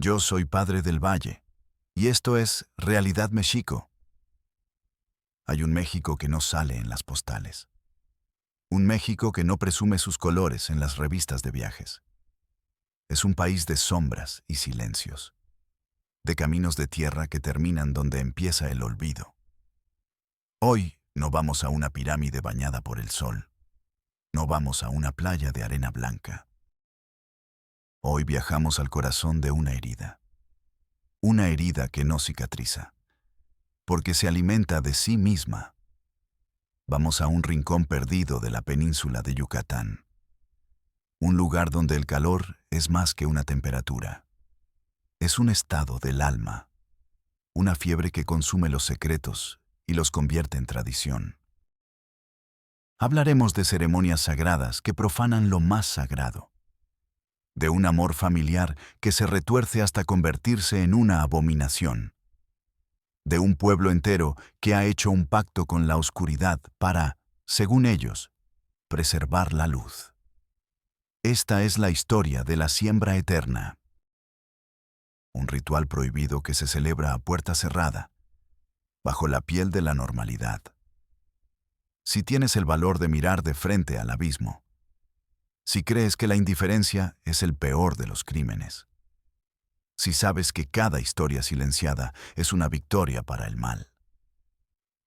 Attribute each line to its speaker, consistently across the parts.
Speaker 1: Yo soy Padre del Valle, y esto es Realidad México. Hay un México que no sale en las postales. Un México que no presume sus colores en las revistas de viajes. Es un país de sombras y silencios, de caminos de tierra que terminan donde empieza el olvido. Hoy no vamos a una pirámide bañada por el sol. No vamos a una playa de arena blanca. Hoy viajamos al corazón de una herida. Una herida que no cicatriza, porque se alimenta de sí misma. Vamos a un rincón perdido de la península de Yucatán. Un lugar donde el calor es más que una temperatura. Es un estado del alma. Una fiebre que consume los secretos y los convierte en tradición. Hablaremos de ceremonias sagradas que profanan lo más sagrado. De un amor familiar que se retuerce hasta convertirse en una abominación. De un pueblo entero que ha hecho un pacto con la oscuridad para, según ellos, preservar la luz. Esta es la historia de la siembra eterna. Un ritual prohibido que se celebra a puerta cerrada, bajo la piel de la normalidad. Si tienes el valor de mirar de frente al abismo, si crees que la indiferencia es el peor de los crímenes, si sabes que cada historia silenciada es una victoria para el mal,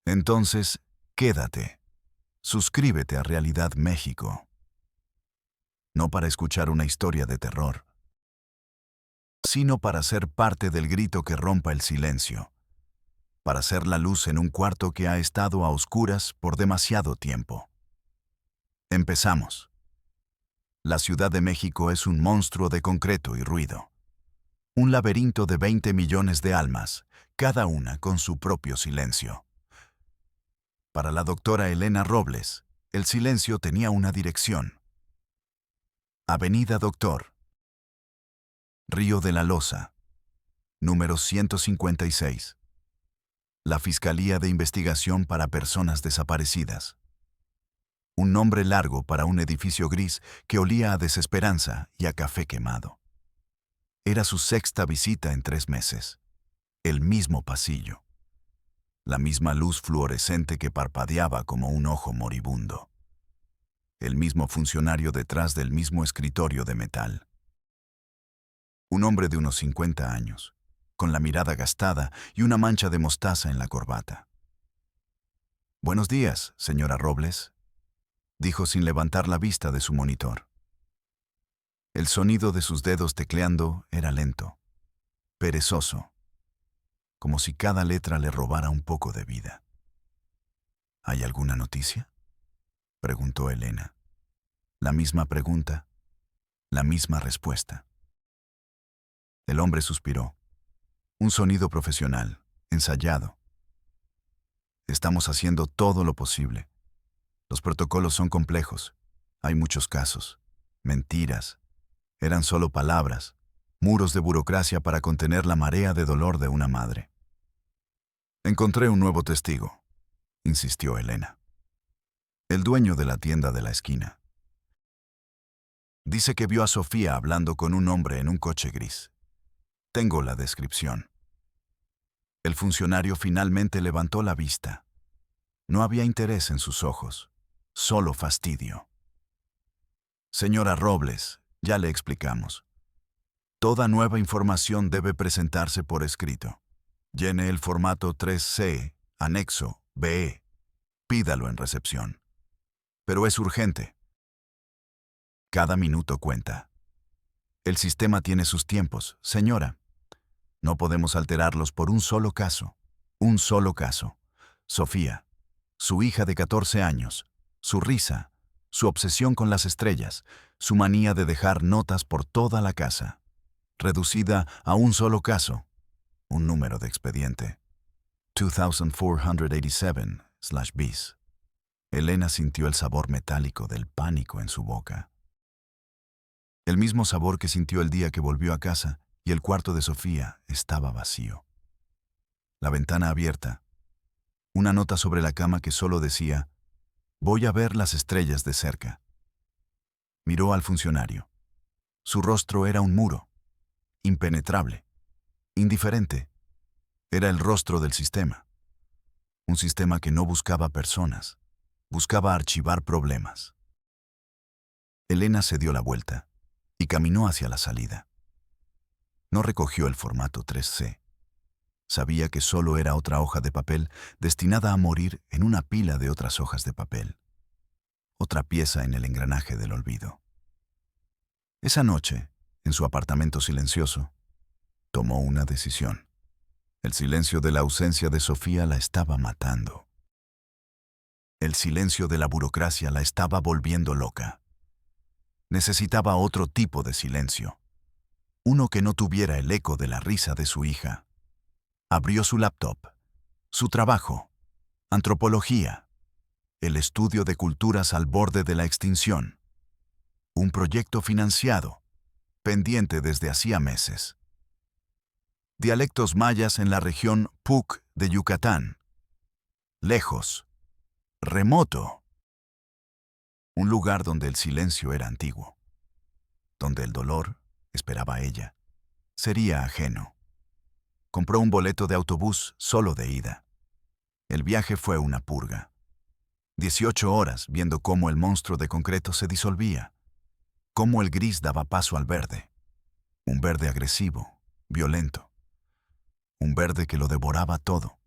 Speaker 1: entonces quédate, suscríbete a Realidad México. No para escuchar una historia de terror, sino para ser parte del grito que rompa el silencio, para ser la luz en un cuarto que ha estado a oscuras por demasiado tiempo. Empezamos. La Ciudad de México es un monstruo de concreto y ruido. Un laberinto de 20 millones de almas, cada una con su propio silencio. Para la doctora Elena Robles, el silencio tenía una dirección. Avenida Doctor. Río de la Loza. Número 156. La Fiscalía de Investigación para Personas Desaparecidas. Un nombre largo para un edificio gris que olía a desesperanza y a café quemado. Era su sexta visita en 3 meses. El mismo pasillo. La misma luz fluorescente que parpadeaba como un ojo moribundo. El mismo funcionario detrás del mismo escritorio de metal. Un hombre de unos 50 años, con la mirada gastada y una mancha de mostaza en la corbata. «Buenos días, señora Robles», dijo sin levantar la vista de su monitor. El sonido de sus dedos tecleando era lento, perezoso, como si cada letra le robara un poco de vida. «¿Hay alguna noticia?», preguntó Elena. La misma pregunta, la misma respuesta. El hombre suspiró. Un sonido profesional, ensayado. «Estamos haciendo todo lo posible. Los protocolos son complejos. Hay muchos casos. Mentiras. Eran solo palabras. Muros de burocracia para contener la marea de dolor de una madre». «Encontré un nuevo testigo», insistió Elena. «El dueño de la tienda de la esquina. Dice que vio a Sofía hablando con un hombre en un coche gris. Tengo la descripción». El funcionario finalmente levantó la vista. No había interés en sus ojos, solo fastidio. «Señora Robles, ya le explicamos. Toda nueva información debe presentarse por escrito. Llene el formato 3C, anexo BE. Pídalo en recepción. Pero es urgente. Cada minuto cuenta. El sistema tiene sus tiempos, señora. No podemos alterarlos por un solo caso. Un solo caso. Sofía, su hija de 14 años, su risa, su obsesión con las estrellas, su manía de dejar notas por toda la casa. Reducida a un solo caso. Un número de expediente. 2487/bis. Elena sintió el sabor metálico del pánico en su boca. El mismo sabor que sintió el día que volvió a casa y el cuarto de Sofía estaba vacío. La ventana abierta. Una nota sobre la cama que solo decía: «Voy a ver las estrellas de cerca». Miró al funcionario. Su rostro era un muro, impenetrable, indiferente. Era el rostro del sistema. Un sistema que no buscaba personas, buscaba archivar problemas. Elena se dio la vuelta y caminó hacia la salida. No recogió el formato 3C. Sabía que solo era otra hoja de papel destinada a morir en una pila de otras hojas de papel. Otra pieza en el engranaje del olvido. Esa noche, en su apartamento silencioso, tomó una decisión. El silencio de la ausencia de Sofía la estaba matando. El silencio de la burocracia la estaba volviendo loca. Necesitaba otro tipo de silencio. Uno que no tuviera el eco de la risa de su hija. Abrió su laptop. Su trabajo. Antropología. El estudio de culturas al borde de la extinción. Un proyecto financiado, pendiente desde hacía meses. Dialectos mayas en la región Puc de Yucatán. Lejos. Remoto. Un lugar donde el silencio era antiguo. Donde el dolor, esperaba ella, sería ajeno. Compró un boleto de autobús solo de ida. El viaje fue una purga. 18 horas viendo cómo el monstruo de concreto se disolvía, cómo el gris daba paso al verde. Un verde agresivo, violento. Un verde que lo devoraba todo.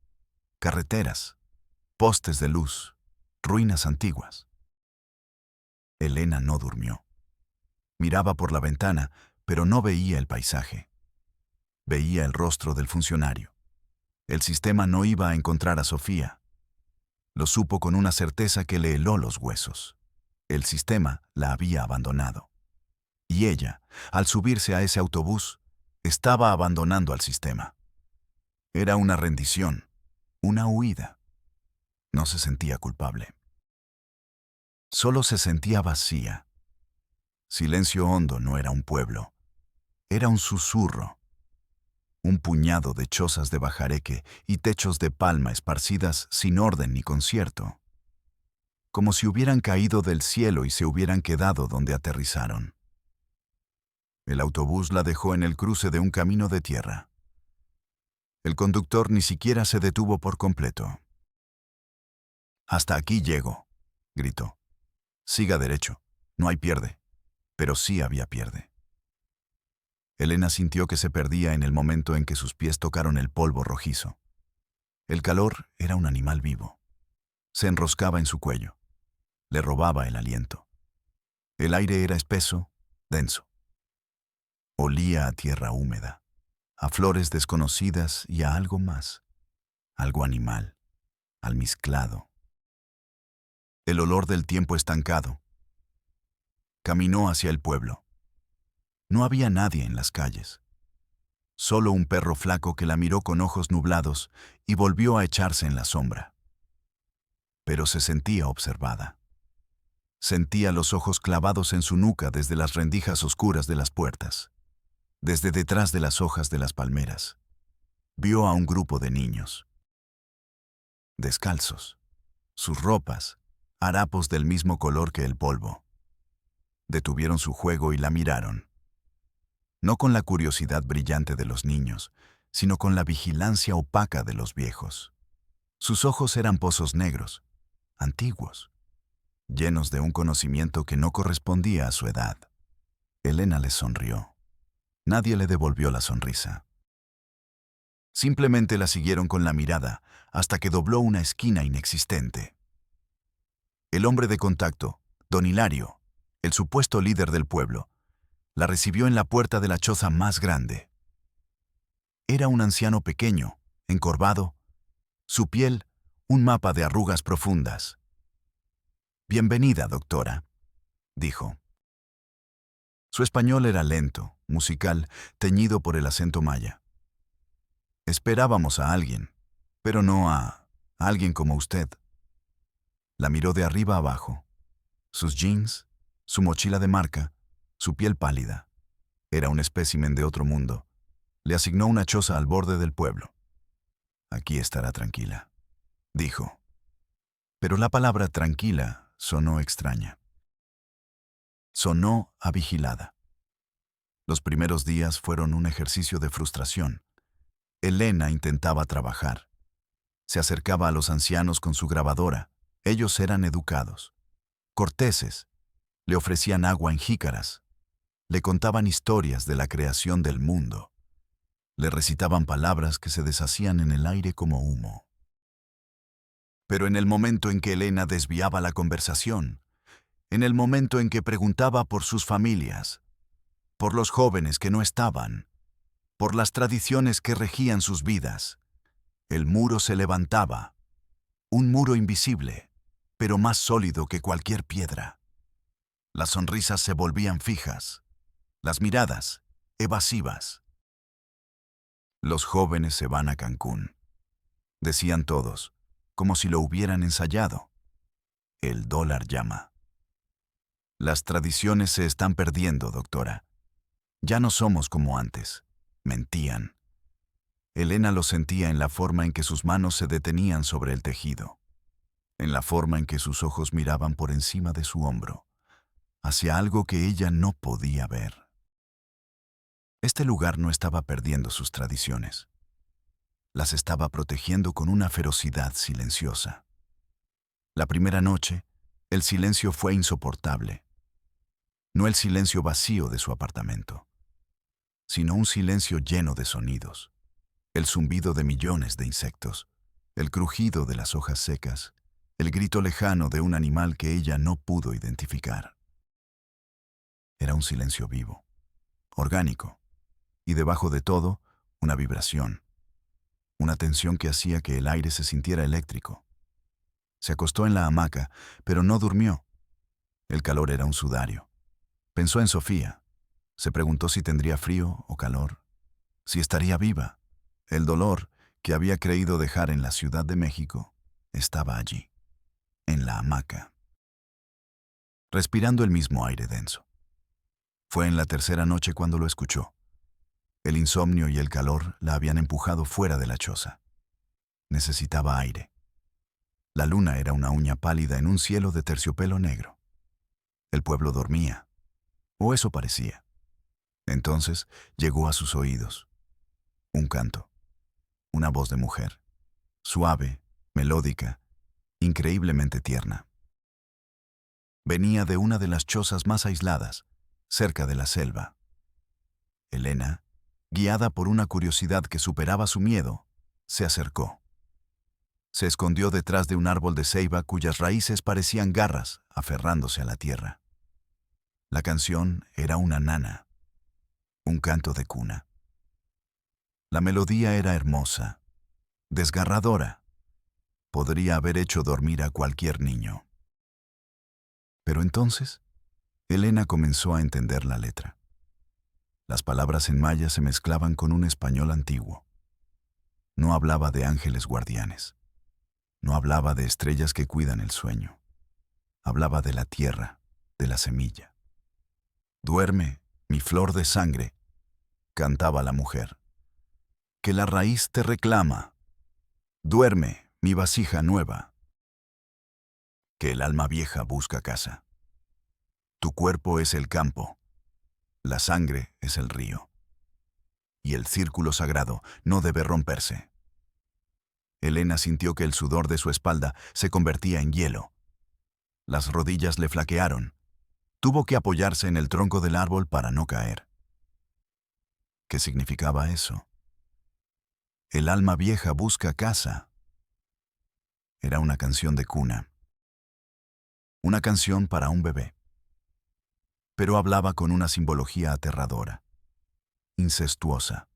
Speaker 1: Carreteras, postes de luz, ruinas antiguas. Elena no durmió. Miraba por la ventana, pero no veía el paisaje. Veía el rostro del funcionario. El sistema no iba a encontrar a Sofía. Lo supo con una certeza que le heló los huesos. El sistema la había abandonado. Y ella, al subirse a ese autobús, estaba abandonando al sistema. Era una rendición, una huida. No se sentía culpable. Solo se sentía vacía. Silencio Hondo no era un pueblo. Era un susurro. Un puñado de chozas de bajareque y techos de palma esparcidas sin orden ni concierto. Como si hubieran caído del cielo y se hubieran quedado donde aterrizaron. El autobús la dejó en el cruce de un camino de tierra. El conductor ni siquiera se detuvo por completo. «Hasta aquí llego», gritó. «Siga derecho, no hay pierde». Pero sí había pierde. Elena sintió que se perdía en el momento en que sus pies tocaron el polvo rojizo. El calor era un animal vivo. Se enroscaba en su cuello. Le robaba el aliento. El aire era espeso, denso. Olía a tierra húmeda, a flores desconocidas y a algo más. Algo animal, almizclado. El olor del tiempo estancado. Caminó hacia el pueblo. No había nadie en las calles. Solo un perro flaco que la miró con ojos nublados y volvió a echarse en la sombra. Pero se sentía observada. Sentía los ojos clavados en su nuca desde las rendijas oscuras de las puertas, desde detrás de las hojas de las palmeras. Vio a un grupo de niños. Descalzos. Sus ropas, harapos del mismo color que el polvo. Detuvieron su juego y la miraron. No con la curiosidad brillante de los niños, sino con la vigilancia opaca de los viejos. Sus ojos eran pozos negros, antiguos, llenos de un conocimiento que no correspondía a su edad. Elena les sonrió. Nadie le devolvió la sonrisa. Simplemente la siguieron con la mirada hasta que dobló una esquina inexistente. El hombre de contacto, don Hilario, el supuesto líder del pueblo, la recibió en la puerta de la choza más grande. Era un anciano pequeño, encorvado, su piel un mapa de arrugas profundas. «Bienvenida, doctora», dijo. Su español era lento, musical, teñido por el acento maya. «Esperábamos a alguien, pero no a alguien como usted». La miró de arriba abajo. Sus jeans, su mochila de marca, su piel pálida. Era un espécimen de otro mundo. Le asignó una choza al borde del pueblo. «Aquí estará tranquila», dijo. Pero la palabra tranquila sonó extraña. Sonó a vigilada. Los primeros días fueron un ejercicio de frustración. Elena intentaba trabajar. Se acercaba a los ancianos con su grabadora. Ellos eran educados, corteses. Le ofrecían agua en jícaras. Le contaban historias de la creación del mundo. Le recitaban palabras que se deshacían en el aire como humo. Pero en el momento en que Elena desviaba la conversación, en el momento en que preguntaba por sus familias, por los jóvenes que no estaban, por las tradiciones que regían sus vidas, el muro se levantaba, un muro invisible, pero más sólido que cualquier piedra. Las sonrisas se volvían fijas, las miradas evasivas. Los jóvenes se van a Cancún, decían todos, como si lo hubieran ensayado. El dólar llama. Las tradiciones se están perdiendo, doctora. Ya no somos como antes. Mentían. Elena lo sentía en la forma en que sus manos se detenían sobre el tejido, en la forma en que sus ojos miraban por encima de su hombro, hacia algo que ella no podía ver. Este lugar no estaba perdiendo sus tradiciones. Las estaba protegiendo con una ferocidad silenciosa. La primera noche, el silencio fue insoportable. No el silencio vacío de su apartamento, sino un silencio lleno de sonidos. El zumbido de millones de insectos, el crujido de las hojas secas, el grito lejano de un animal que ella no pudo identificar. Era un silencio vivo, orgánico, y debajo de todo, una vibración, una tensión que hacía que el aire se sintiera eléctrico. Se acostó en la hamaca, pero no durmió. El calor era un sudario. Pensó en Sofía. Se preguntó si tendría frío o calor, si estaría viva. El dolor que había creído dejar en la Ciudad de México estaba allí, en la hamaca, respirando el mismo aire denso. Fue en la tercera noche cuando lo escuchó. El insomnio y el calor la habían empujado fuera de la choza. Necesitaba aire. La luna era una uña pálida en un cielo de terciopelo negro. El pueblo dormía, o eso parecía. Entonces llegó a sus oídos un canto, una voz de mujer, suave, melódica, increíblemente tierna. Venía de una de las chozas más aisladas, cerca de la selva. Elena, guiada por una curiosidad que superaba su miedo, se acercó. Se escondió detrás de un árbol de ceiba cuyas raíces parecían garras aferrándose a la tierra. La canción era una nana, un canto de cuna. La melodía era hermosa, desgarradora. Podría haber hecho dormir a cualquier niño. Pero entonces, Elena comenzó a entender la letra. Las palabras en maya se mezclaban con un español antiguo. No hablaba de ángeles guardianes. No hablaba de estrellas que cuidan el sueño. Hablaba de la tierra, de la semilla. Duerme, mi flor de sangre, cantaba la mujer. Que la raíz te reclama. Duerme, mi vasija nueva. Que el alma vieja busca casa. Tu cuerpo es el campo. La sangre es el río. Y el círculo sagrado no debe romperse. Elena sintió que el sudor de su espalda se convertía en hielo. Las rodillas le flaquearon. Tuvo que apoyarse en el tronco del árbol para no caer. ¿Qué significaba eso? El alma vieja busca casa. Era una canción de cuna. Una canción para un bebé. Pero hablaba con una simbología aterradora, incestuosa.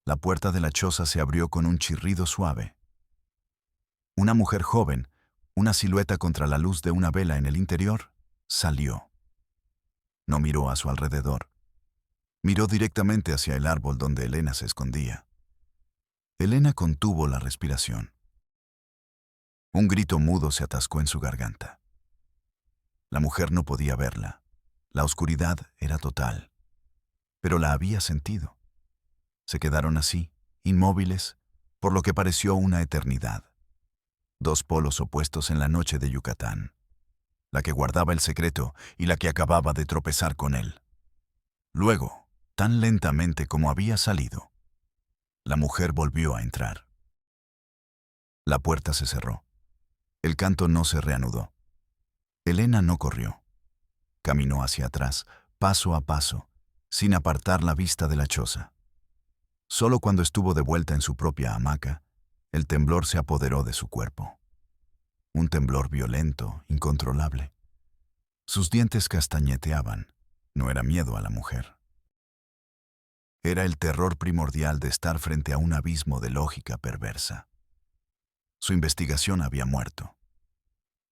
Speaker 1: La puerta de la choza se abrió con un chirrido suave. Una mujer joven, una silueta contra la luz de una vela en el interior, salió. No miró a su alrededor. Miró directamente hacia el árbol donde Elena se escondía. Elena contuvo la respiración. Un grito mudo se atascó en su garganta. La mujer no podía verla. La oscuridad era total. Pero la había sentido. Se quedaron así, inmóviles, por lo que pareció una eternidad. Dos polos opuestos en la noche de Yucatán. La que guardaba el secreto y la que acababa de tropezar con él. Luego, tan lentamente como había salido, La mujer volvió a entrar. La puerta se cerró. El canto no se reanudó. Elena no corrió. Caminó hacia atrás, paso a paso, sin apartar la vista de la choza. Solo cuando estuvo de vuelta en su propia hamaca, el temblor se apoderó de su cuerpo. Un temblor violento, incontrolable. Sus dientes castañeteaban. No era miedo a la mujer. Era el terror primordial de estar frente a un abismo de lógica perversa. Su investigación había muerto.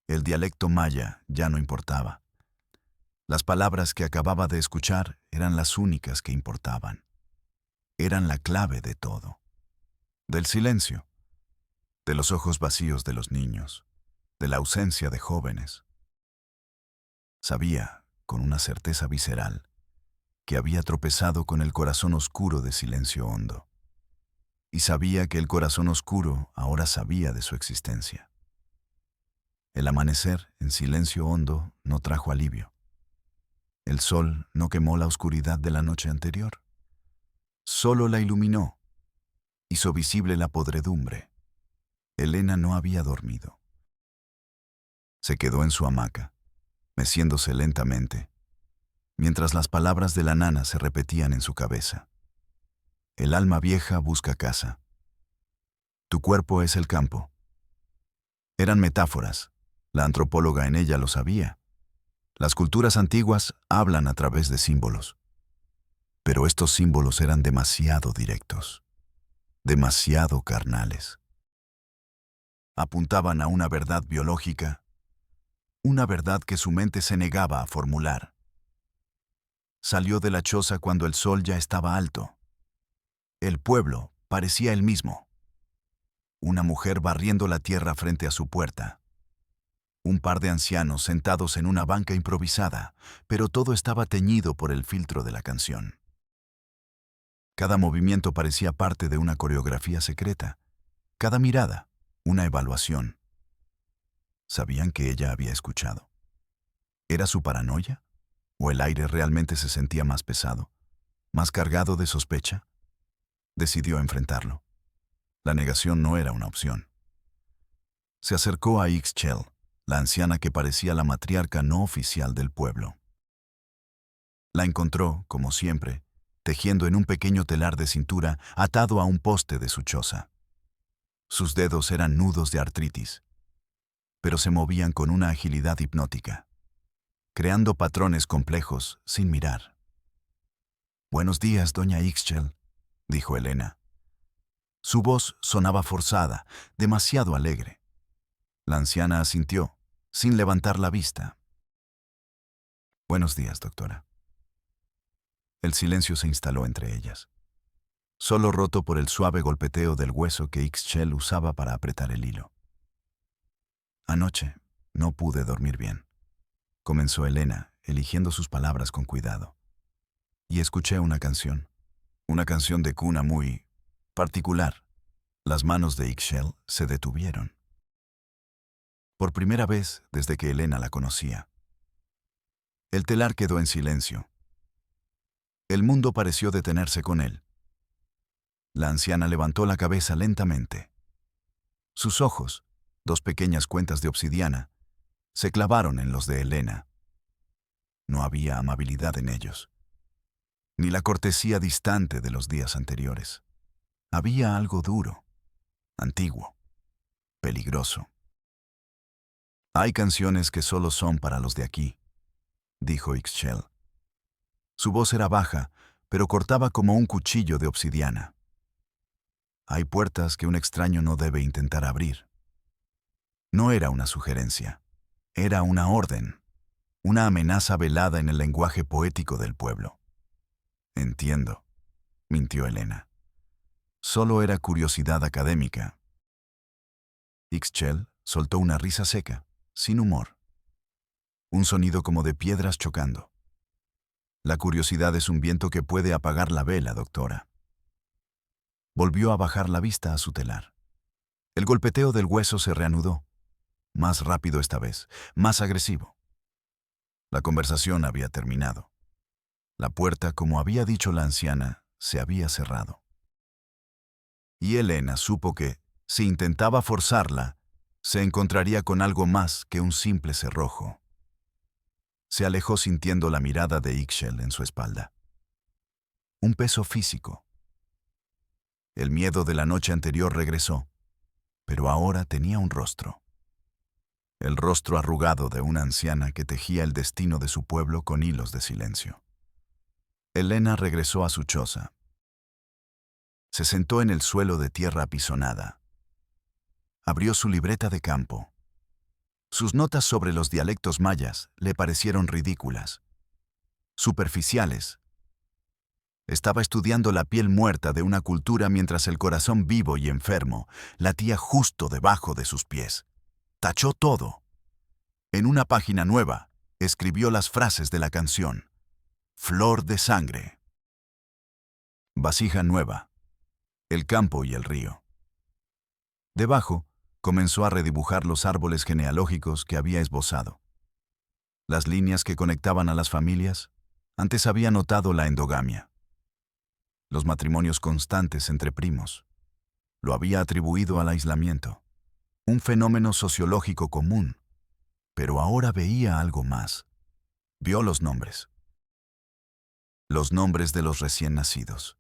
Speaker 1: El dialecto maya ya no importaba. Las palabras que acababa de escuchar eran las únicas que importaban. Eran la clave de todo. Del silencio, de los ojos vacíos de los niños, de la ausencia de jóvenes. Sabía, con una certeza visceral, que había tropezado con el corazón oscuro de Silencio Hondo. Y sabía que el corazón oscuro ahora sabía de su existencia. El amanecer en Silencio Hondo no trajo alivio. El sol no quemó la oscuridad de la noche anterior. Solo la iluminó. Hizo visible la podredumbre. Elena no había dormido. Se quedó en su hamaca, meciéndose lentamente, mientras las palabras de la nana se repetían en su cabeza. El alma vieja busca casa. Tu cuerpo es el campo. Eran metáforas. La antropóloga en ella lo sabía. Las culturas antiguas hablan a través de símbolos. Pero estos símbolos eran demasiado directos, demasiado carnales. Apuntaban a una verdad biológica, una verdad que su mente se negaba a formular. Salió de la choza cuando el sol ya estaba alto. El pueblo parecía el mismo. Una mujer barriendo la tierra frente a su puerta. Un par de ancianos sentados en una banca improvisada, pero todo estaba teñido por el filtro de la canción. Cada movimiento parecía parte de una coreografía secreta. Cada mirada, una evaluación. ¿Sabían que ella había escuchado? ¿Era su paranoia? ¿O el aire realmente se sentía más pesado, más cargado de sospecha? Decidió enfrentarlo. La negación no era una opción. Se acercó a Ixchel, la anciana que parecía la matriarca no oficial del pueblo. La encontró, como siempre, tejiendo en un pequeño telar de cintura atado a un poste de su choza. Sus dedos eran nudos de artritis, pero se movían con una agilidad hipnótica, creando patrones complejos sin mirar. «Buenos días, doña Ixchel», dijo Elena. Su voz sonaba forzada, demasiado alegre. La anciana asintió, sin levantar la vista. «Buenos días, doctora». El silencio se instaló entre ellas, solo roto por el suave golpeteo del hueso que Ixchel usaba para apretar el hilo. «Anoche no pude dormir bien», comenzó Elena, eligiendo sus palabras con cuidado. «Y escuché una canción de cuna muy particular». Las manos de Ixchel se detuvieron. Por primera vez desde que Elena la conocía. El telar quedó en silencio. El mundo pareció detenerse con él. La anciana levantó la cabeza lentamente. Sus ojos, dos pequeñas cuentas de obsidiana, se clavaron en los de Elena. No había amabilidad en ellos, ni la cortesía distante de los días anteriores. Había algo duro, antiguo, peligroso. «Hay canciones que solo son para los de aquí», dijo Ixchel. Su voz era baja, pero cortaba como un cuchillo de obsidiana. «Hay puertas que un extraño no debe intentar abrir». No era una sugerencia, era una orden, una amenaza velada en el lenguaje poético del pueblo. «Entiendo», mintió Elena. Solo era curiosidad académica. Ixchel soltó una risa seca, sin humor. Un sonido como de piedras chocando. «La curiosidad es un viento que puede apagar la vela, doctora». Volvió a bajar la vista a su telar. El golpeteo del hueso se reanudó, más rápido esta vez, más agresivo. La conversación había terminado. La puerta, como había dicho la anciana, se había cerrado. Y Elena supo que, si intentaba forzarla, se encontraría con algo más que un simple cerrojo. Se alejó sintiendo la mirada de Ixchel en su espalda. Un peso físico. El miedo de la noche anterior regresó, pero ahora tenía un rostro. El rostro arrugado de una anciana que tejía el destino de su pueblo con hilos de silencio. Elena regresó a su choza. Se sentó en el suelo de tierra apisonada. Abrió su libreta de campo. Sus notas sobre los dialectos mayas le parecieron ridículas, superficiales. Estaba estudiando la piel muerta de una cultura mientras el corazón vivo y enfermo latía justo debajo de sus pies. Tachó todo. En una página nueva, escribió las frases de la canción. Flor de sangre. Vasija nueva. El campo y el río. Debajo, comenzó a redibujar los árboles genealógicos que había esbozado. Las líneas que conectaban a las familias, antes había notado la endogamia. Los matrimonios constantes entre primos. Lo había atribuido al aislamiento. Un fenómeno sociológico común. Pero ahora veía algo más. Vio los nombres. Los nombres de los recién nacidos.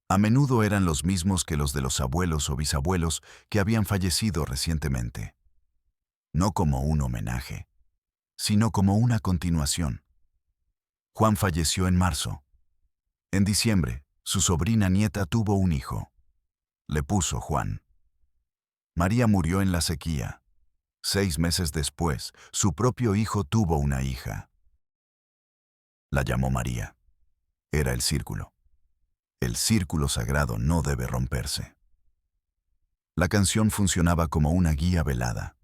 Speaker 1: A menudo eran los mismos que los de los abuelos o bisabuelos que habían fallecido recientemente. No como un homenaje, sino como una continuación. Juan falleció en marzo. En diciembre, su sobrina nieta tuvo un hijo. Le puso Juan. María murió en la sequía. 6 meses después, su propio hijo tuvo una hija. La llamó María. Era el círculo. El círculo sagrado no debe romperse. La canción funcionaba como una guía velada.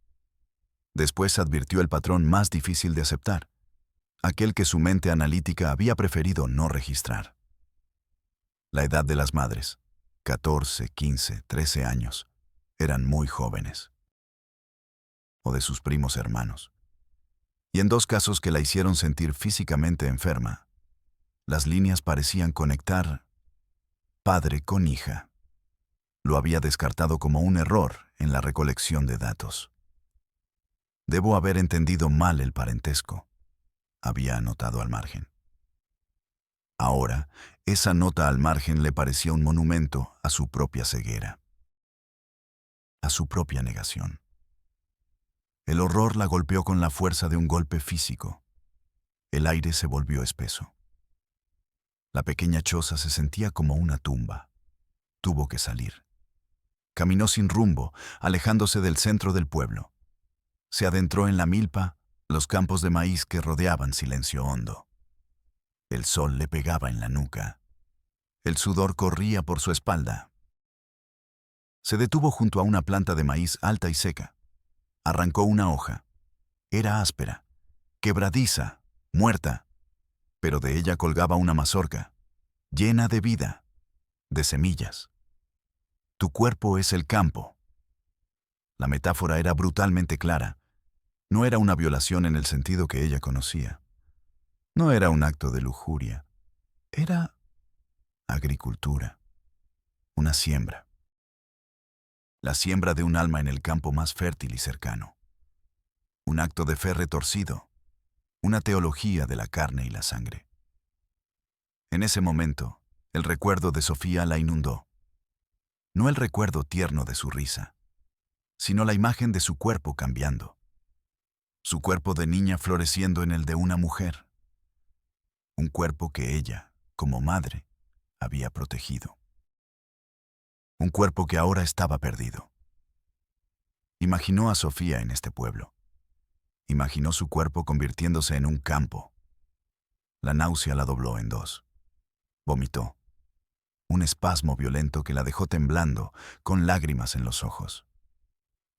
Speaker 1: Después advirtió el patrón más difícil de aceptar, aquel que su mente analítica había preferido no registrar. La edad de las madres, 14, 15, 13 años, eran muy jóvenes. O de sus primos hermanos. Y en 2 casos que la hicieron sentir físicamente enferma, las líneas parecían conectar padre con hija. Lo había descartado como un error en la recolección de datos. Debo haber entendido mal el parentesco, había anotado al margen. Ahora, esa nota al margen le parecía un monumento a su propia ceguera, a su propia negación. El horror la golpeó con la fuerza de un golpe físico. El aire se volvió espeso. La pequeña choza se sentía como una tumba. Tuvo que salir. Caminó sin rumbo, alejándose del centro del pueblo. Se adentró en la milpa, los campos de maíz que rodeaban silencio hondo. El sol le pegaba en la nuca. El sudor corría por su espalda. Se detuvo junto a una planta de maíz alta y seca. Arrancó una hoja. Era áspera, quebradiza, muerta, pero de ella colgaba una mazorca, llena de vida, de semillas. Tu cuerpo es el campo. La metáfora era brutalmente clara. No era una violación en el sentido que ella conocía. No era un acto de lujuria. Era agricultura, una siembra. La siembra de un alma en el campo más fértil y cercano. Un acto de fe retorcido, una teología de la carne y la sangre. En ese momento, el recuerdo de Sofía la inundó. No el recuerdo tierno de su risa, sino la imagen de su cuerpo cambiando. Su cuerpo de niña floreciendo en el de una mujer. Un cuerpo que ella, como madre, había protegido. Un cuerpo que ahora estaba perdido. Imaginó a Sofía en este pueblo. Imaginó su cuerpo convirtiéndose en un campo. La náusea la dobló en 2. Vomitó. Un espasmo violento que la dejó temblando, con lágrimas en los ojos.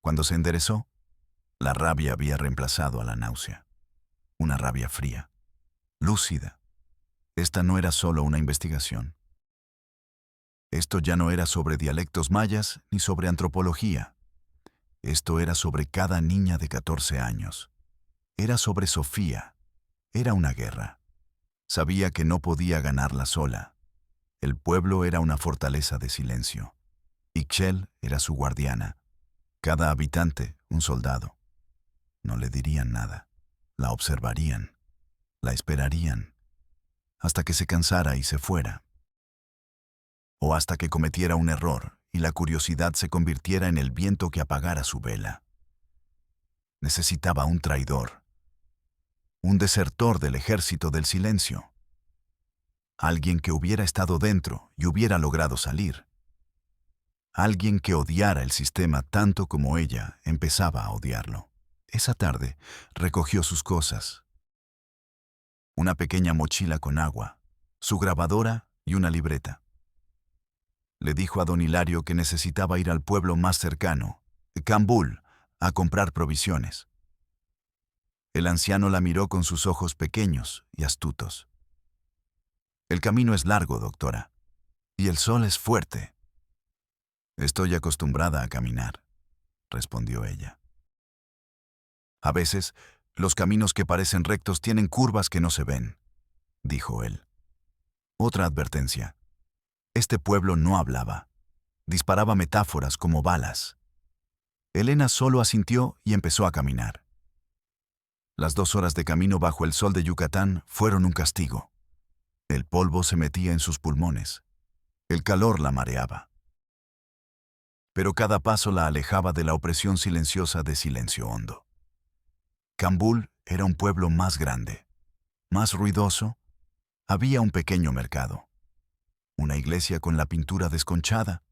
Speaker 1: Cuando se enderezó, la rabia había reemplazado a la náusea. Una rabia fría, lúcida. Esta no era solo una investigación. Esto ya no era sobre dialectos mayas ni sobre antropología. Esto era sobre cada niña de 14 años. Era sobre Sofía. Era una guerra. Sabía que no podía ganarla sola. El pueblo era una fortaleza de silencio. Ixchel era su guardiana. Cada habitante, un soldado. No le dirían nada. La observarían. La esperarían. Hasta que se cansara y se fuera. O hasta que cometiera un error y la curiosidad se convirtiera en el viento que apagara su vela. Necesitaba un traidor. Un desertor del ejército del silencio. Alguien que hubiera estado dentro y hubiera logrado salir. Alguien que odiara el sistema tanto como ella empezaba a odiarlo. Esa tarde recogió sus cosas. Una pequeña mochila con agua, su grabadora y una libreta. Le dijo a don Hilario que necesitaba ir al pueblo más cercano, Cambul, a comprar provisiones. El anciano la miró con sus ojos pequeños y astutos. El camino es largo, doctora, y el sol es fuerte. Estoy acostumbrada a caminar, respondió ella. A veces, los caminos que parecen rectos tienen curvas que no se ven, dijo él. Otra advertencia. Este pueblo no hablaba. Disparaba metáforas como balas. Elena solo asintió y empezó a caminar. Las 2 horas de camino bajo el sol de Yucatán fueron un castigo. El polvo se metía en sus pulmones. El calor la mareaba. Pero cada paso la alejaba de la opresión silenciosa de Silencio Hondo. Cambul era un pueblo más grande, más ruidoso. Había un pequeño mercado, una iglesia con la pintura desconchada,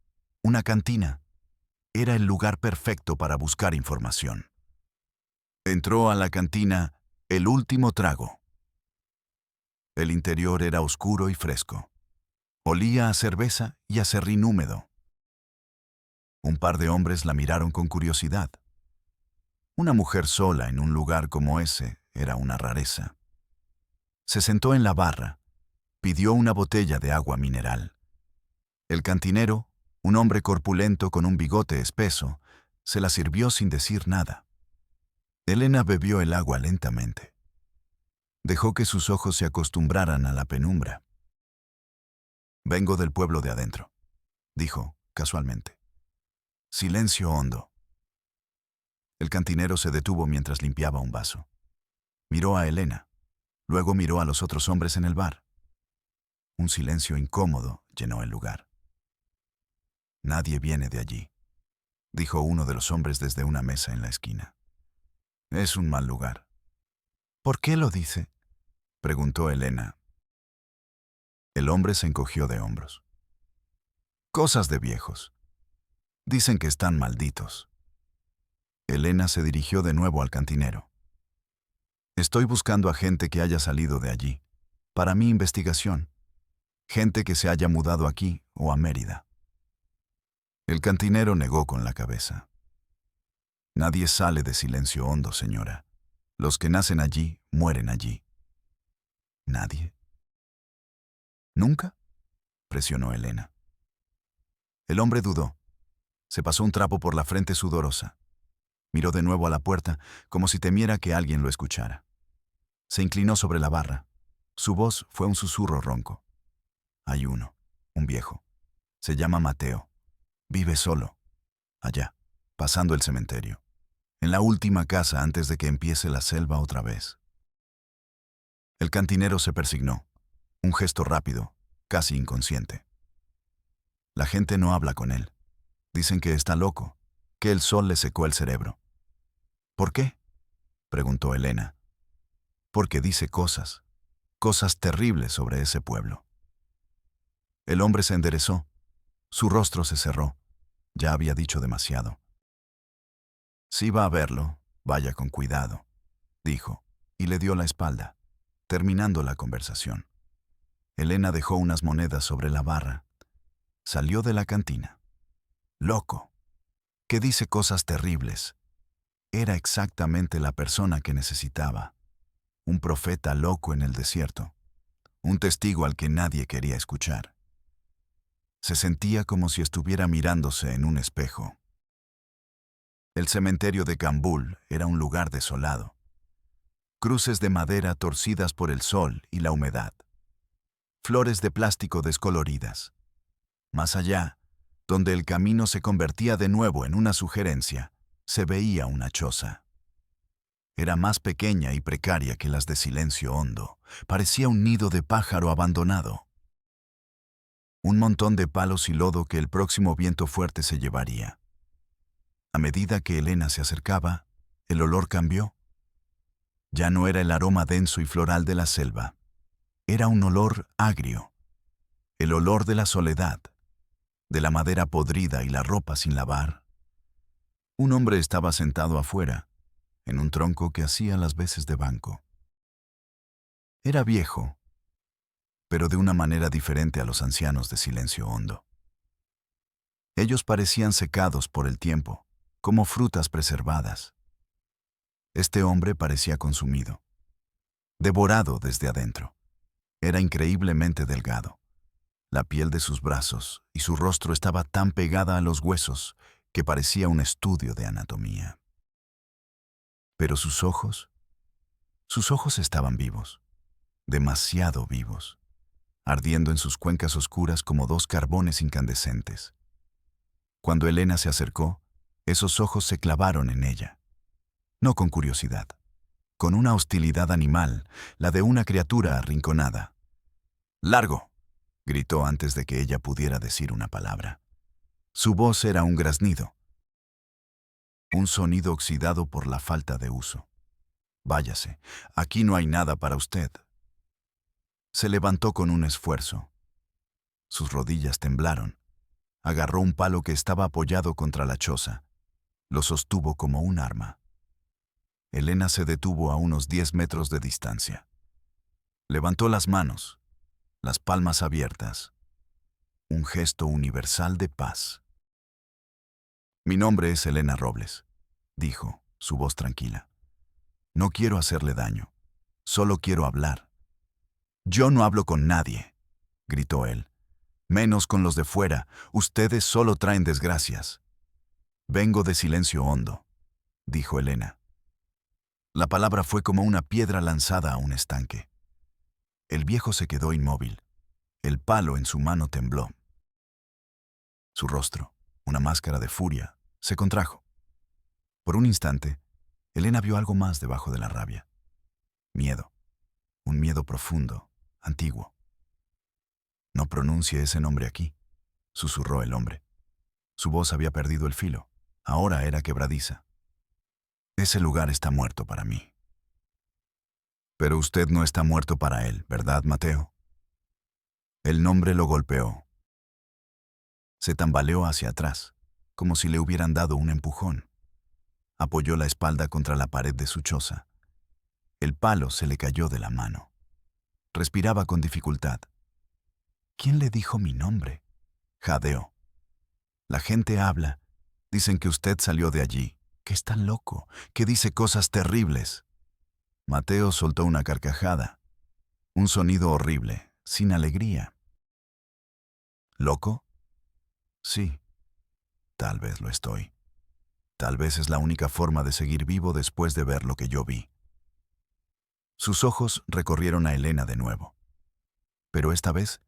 Speaker 1: una cantina. Era el lugar perfecto para buscar información. Entró a la cantina El Último Trago. El interior era oscuro y fresco. Olía a cerveza y a serrín húmedo. Un par de hombres la miraron con curiosidad. Una mujer sola en un lugar como ese era una rareza. Se sentó en la barra, pidió una botella de agua mineral. El cantinero, un hombre corpulento con un bigote espeso, se la sirvió sin decir nada. Elena bebió el agua lentamente. Dejó que sus ojos se acostumbraran a la penumbra. Vengo del pueblo de adentro, dijo, casualmente. Silencio Hondo. El cantinero se detuvo mientras limpiaba un vaso. Miró a Elena, luego miró a los otros hombres en el bar. Un silencio incómodo llenó el lugar. Nadie viene de allí, dijo uno de los hombres desde una mesa en la esquina. Es un mal lugar. ¿Por qué lo dice?, preguntó Elena. El hombre se encogió de hombros. Cosas de viejos. Dicen que están malditos. Elena se dirigió de nuevo al cantinero. Estoy buscando a gente que haya salido de allí, para mi investigación. Gente que se haya mudado aquí o a Mérida. El cantinero negó con la cabeza. Nadie sale de Silencio Hondo, señora. Los que nacen allí mueren allí. ¿Nadie? ¿Nunca?, presionó Elena. El hombre dudó. Se pasó un trapo por la frente sudorosa. Miró de nuevo a la puerta, como si temiera que alguien lo escuchara. Se inclinó sobre la barra. Su voz fue un susurro ronco. Hay uno, un viejo. Se llama Mateo. Vive solo. Allá, pasando el cementerio. En la última casa antes de que empiece la selva otra vez. El cantinero se persignó. Un gesto rápido, casi inconsciente. La gente no habla con él. Dicen que está loco, que el sol le secó el cerebro. ¿Por qué?, preguntó Elena. Porque dice cosas terribles sobre ese pueblo. El hombre se enderezó. Su rostro se cerró. Ya había dicho demasiado. Si va a verlo, vaya con cuidado, dijo, y le dio la espalda, terminando la conversación. Elena dejó unas monedas sobre la barra. Salió de la cantina. Loco, que dice cosas terribles. Era exactamente la persona que necesitaba. Un profeta loco en el desierto. Un testigo al que nadie quería escuchar. Se sentía como si estuviera mirándose en un espejo. El cementerio de Cambul era un lugar desolado. Cruces de madera torcidas por el sol y la humedad. Flores de plástico descoloridas. Más allá, Donde el camino se convertía de nuevo en una sugerencia, se veía una choza. Era más pequeña y precaria que las de Silencio Hondo. Parecía un nido de pájaro abandonado. Un montón de palos y lodo que el próximo viento fuerte se llevaría. A medida que Elena se acercaba, el olor cambió. Ya no era el aroma denso y floral de la selva. Era un olor agrio. El olor de la soledad, de la madera podrida y la ropa sin lavar. Un hombre estaba sentado afuera, en un tronco que hacía las veces de banco. Era viejo, pero de una manera diferente a los ancianos de Silencio Hondo. Ellos parecían secados por el tiempo, como frutas preservadas. Este hombre parecía consumido, devorado desde adentro. Era increíblemente delgado. La piel de sus brazos y su rostro estaba tan pegada a los huesos que parecía un estudio de anatomía. Pero sus ojos estaban vivos, demasiado vivos, ardiendo en sus cuencas oscuras como dos carbones incandescentes. Cuando Elena se acercó, esos ojos se clavaron en ella. No con curiosidad, con una hostilidad animal, la de una criatura arrinconada. ¡Largo!, gritó antes de que ella pudiera decir una palabra. Su voz era un graznido, un sonido oxidado por la falta de uso. Váyase, aquí no hay nada para usted. Se levantó con un esfuerzo. Sus rodillas temblaron. Agarró un palo que estaba apoyado contra la choza. Lo sostuvo como un arma. Elena se detuvo a unos 10 metros de distancia. Levantó las manos, las palmas abiertas. Un gesto universal de paz. Mi nombre es Elena Robles, dijo, su voz tranquila. No quiero hacerle daño, solo quiero hablar. Yo no hablo con nadie, gritó él. Menos con los de fuera, ustedes solo traen desgracias. Vengo de Silencio Hondo, dijo Elena. La palabra fue como una piedra lanzada a un estanque. El viejo se quedó inmóvil. El palo en su mano tembló. Su rostro, una máscara de furia, se contrajo. Por un instante, Elena vio algo más debajo de la rabia. Miedo. Un miedo profundo, antiguo. No pronuncie ese nombre aquí, susurró el hombre. Su voz había perdido el filo. Ahora era quebradiza. Ese lugar está muerto para mí. Pero usted no está muerto para él, ¿verdad, Mateo? El nombre lo golpeó. Se tambaleó hacia atrás, como si le hubieran dado un empujón. Apoyó la espalda contra la pared de su choza. El palo se le cayó de la mano. Respiraba con dificultad. ¿Quién le dijo mi nombre? Jadeó. La gente habla. Dicen que usted salió de allí, que está loco, que dice cosas terribles. Mateo soltó una carcajada. Un sonido horrible, sin alegría. ¿Loco? Sí. Tal vez lo estoy. Tal vez es la única forma de seguir vivo después de ver lo que yo vi. Sus ojos recorrieron a Elena de nuevo. Pero esta vez,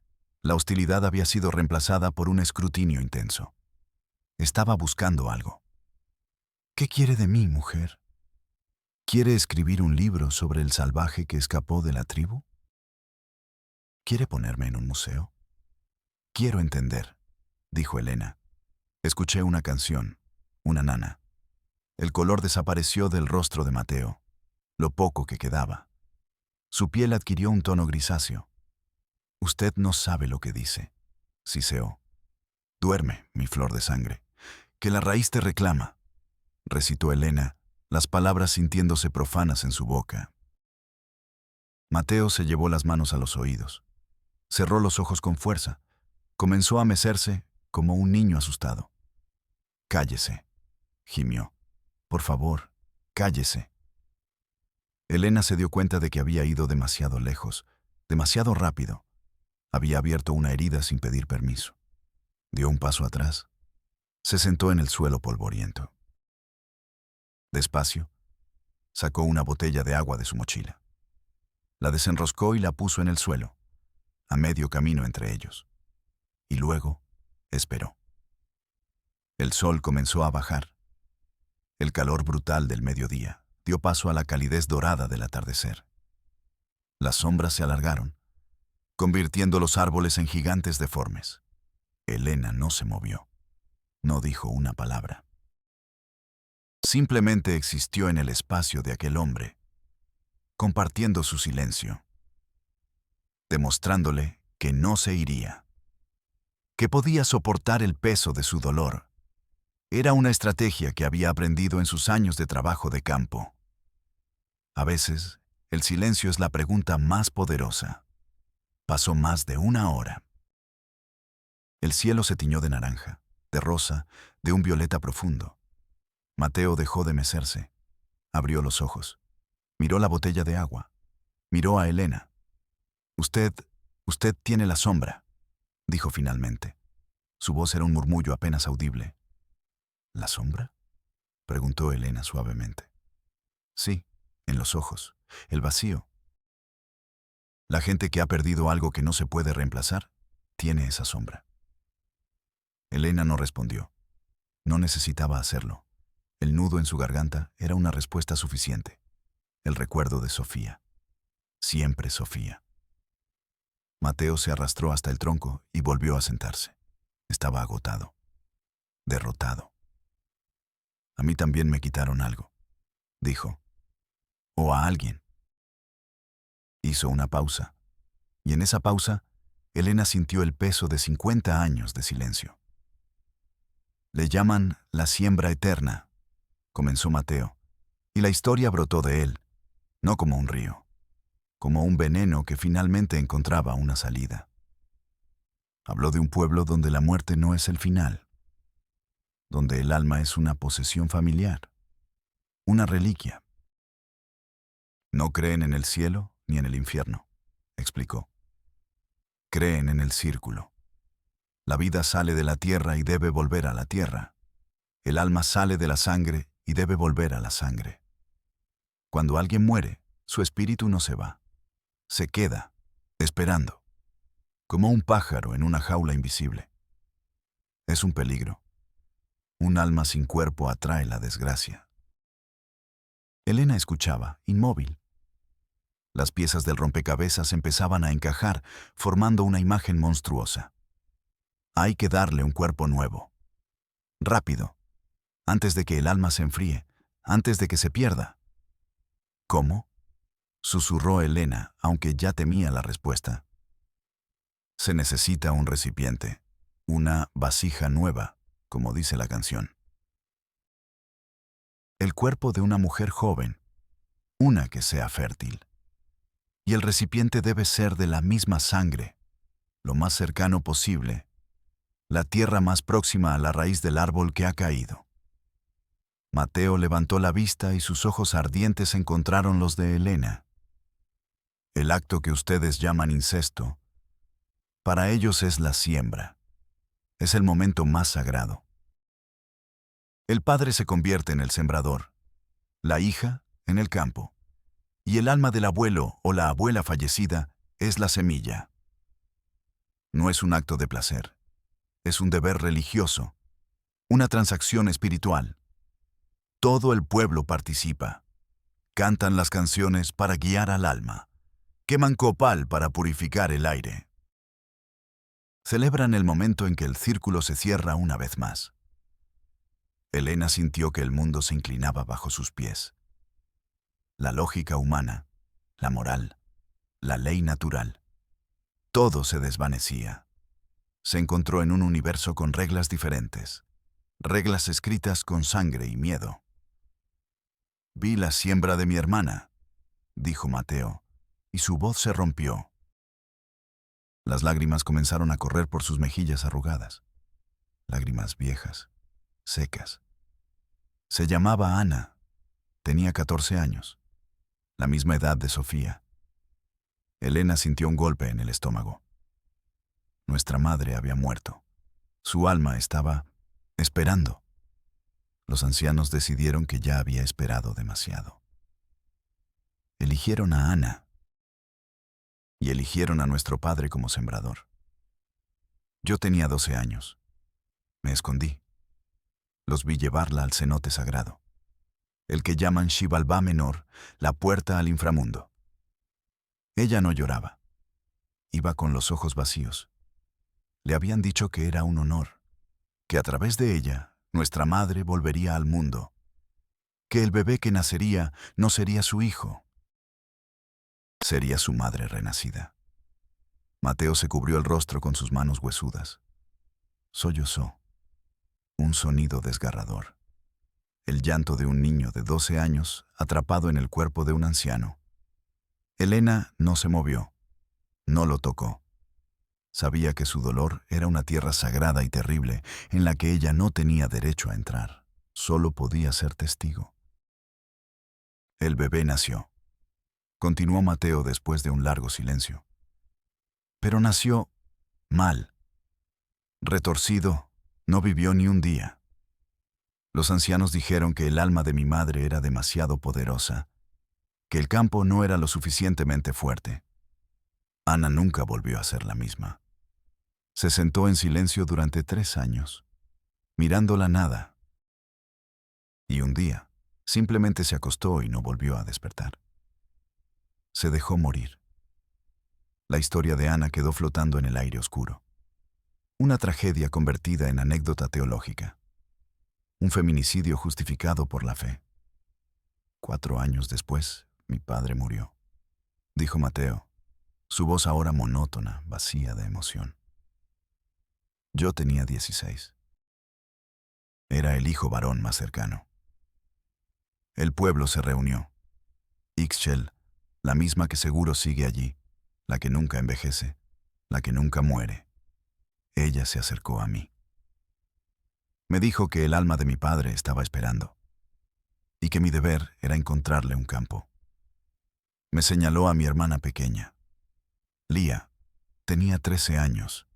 Speaker 1: la hostilidad había sido reemplazada por un escrutinio intenso. Estaba buscando algo. ¿Qué quiere de mí, mujer? ¿Quiere escribir un libro sobre el salvaje que escapó de la tribu? ¿Quiere ponerme en un museo? Quiero entender, dijo Elena. Escuché una canción, una nana. El color desapareció del rostro de Mateo, lo poco que quedaba. Su piel adquirió un tono grisáceo. Usted no sabe lo que dice, siseó. Duerme, mi flor de sangre, que la raíz te reclama, recitó Elena, las palabras sintiéndose profanas en su boca. Mateo se llevó las manos a los oídos. Cerró los ojos con fuerza. Comenzó a mecerse como un niño asustado. Cállese, gimió. Por favor, cállese. Elena se dio cuenta de que había ido demasiado lejos, demasiado rápido. Había abierto una herida sin pedir permiso. Dio un paso atrás. Se sentó en el suelo polvoriento. Despacio, sacó una botella de agua de su mochila. La desenroscó y la puso en el suelo, a medio camino entre ellos. Y luego, esperó. El sol comenzó a bajar. El calor brutal del mediodía dio paso a la calidez dorada del atardecer. Las sombras se alargaron, convirtiendo los árboles en gigantes deformes. Elena no se movió. No dijo una palabra. Simplemente existió en el espacio de aquel hombre, compartiendo su silencio, demostrándole que no se iría, que podía soportar el peso de su dolor. Era una estrategia que había aprendido en sus años de trabajo de campo. A veces, el silencio es la pregunta más poderosa. Pasó más de una hora. El cielo se tiñó de naranja, de rosa, de un violeta profundo. Mateo dejó de mecerse. Abrió los ojos. Miró la botella de agua. Miró a Elena. Usted tiene la sombra, dijo finalmente. Su voz era un murmullo apenas audible. ¿La sombra?, preguntó Elena suavemente. Sí, en los ojos, el vacío. La gente que ha perdido algo que no se puede reemplazar, tiene esa sombra. Elena no respondió. No necesitaba hacerlo. El nudo en su garganta era una respuesta suficiente. El recuerdo de Sofía. Siempre Sofía. Mateo se arrastró hasta el tronco y volvió a sentarse. Estaba agotado. Derrotado. A mí también me quitaron algo, dijo. O a alguien. Hizo una pausa. Y en esa pausa, Elena sintió el peso de 50 años de silencio. Le llaman la siembra eterna, comenzó Mateo, y la historia brotó de él, no como un río, como un veneno que finalmente encontraba una salida. Habló de un pueblo donde la muerte no es el final, donde el alma es una posesión familiar, una reliquia. No creen en el cielo ni en el infierno, explicó. Creen en el círculo. La vida sale de la tierra y debe volver a la tierra. El alma sale de la sangre y debe volver a la sangre. Cuando alguien muere, su espíritu no se va. Se queda, esperando, como un pájaro en una jaula invisible. Es un peligro. Un alma sin cuerpo atrae la desgracia. Elena escuchaba, inmóvil. Las piezas del rompecabezas empezaban a encajar, formando una imagen monstruosa. Hay que darle un cuerpo nuevo. Rápido, antes de que el alma se enfríe, antes de que se pierda. ¿Cómo?, susurró Elena, aunque ya temía la respuesta. Se necesita un recipiente, una vasija nueva, como dice la canción. El cuerpo de una mujer joven, una que sea fértil. Y el recipiente debe ser de la misma sangre, lo más cercano posible, la tierra más próxima a la raíz del árbol que ha caído. Mateo levantó la vista y sus ojos ardientes encontraron los de Elena. El acto que ustedes llaman incesto, para ellos es la siembra. Es el momento más sagrado. El padre se convierte en el sembrador, la hija en el campo, y el alma del abuelo o la abuela fallecida es la semilla. No es un acto de placer, es un deber religioso, una transacción espiritual. Todo el pueblo participa. Cantan las canciones para guiar al alma. Queman copal para purificar el aire. Celebran el momento en que el círculo se cierra una vez más. Elena sintió que el mundo se inclinaba bajo sus pies. La lógica humana, la moral, la ley natural. Todo se desvanecía. Se encontró en un universo con reglas diferentes, reglas escritas con sangre y miedo. Vi la siembra de mi hermana, dijo Mateo, y su voz se rompió. Las lágrimas comenzaron a correr por sus mejillas arrugadas. Lágrimas viejas, secas. Se llamaba Ana. Tenía 14 años, la misma edad de Sofía. Elena sintió un golpe en el estómago. Nuestra madre había muerto. Su alma estaba esperando. Los ancianos decidieron que ya había esperado demasiado. Eligieron a Ana y eligieron a nuestro padre como sembrador. Yo tenía 12 años. Me escondí. Los vi llevarla al cenote sagrado, el que llaman Xibalbá Menor, la puerta al inframundo. Ella no lloraba. Iba con los ojos vacíos. Le habían dicho que era un honor, que a través de ella, nuestra madre volvería al mundo, que el bebé que nacería no sería su hijo, sería su madre renacida. Mateo se cubrió el rostro con sus manos huesudas. Sollozó. Un sonido desgarrador. El llanto de un niño de 12 años atrapado en el cuerpo de un anciano. Elena no se movió. No lo tocó. Sabía que su dolor era una tierra sagrada y terrible en la que ella no tenía derecho a entrar. Solo podía ser testigo. El bebé nació. Continuó Mateo después de un largo silencio. Pero nació mal. Retorcido, no vivió ni un día. Los ancianos dijeron que el alma de mi madre era demasiado poderosa, que el campo no era lo suficientemente fuerte. Ana nunca volvió a ser la misma. Se sentó en silencio durante 3 años, mirando la nada. Y un día, simplemente se acostó y no volvió a despertar. Se dejó morir. La historia de Ana quedó flotando en el aire oscuro. Una tragedia convertida en anécdota teológica. Un feminicidio justificado por la fe. 4 años después, mi padre murió, dijo Mateo, su voz ahora monótona, vacía de emoción. Yo tenía 16. Era el hijo varón más cercano. El pueblo se reunió. Ixchel, la misma que seguro sigue allí, la que nunca envejece, la que nunca muere. Ella se acercó a mí. Me dijo que el alma de mi padre estaba esperando, y que mi deber era encontrarle un campo. Me señaló a mi hermana pequeña. Lía, tenía 13 años.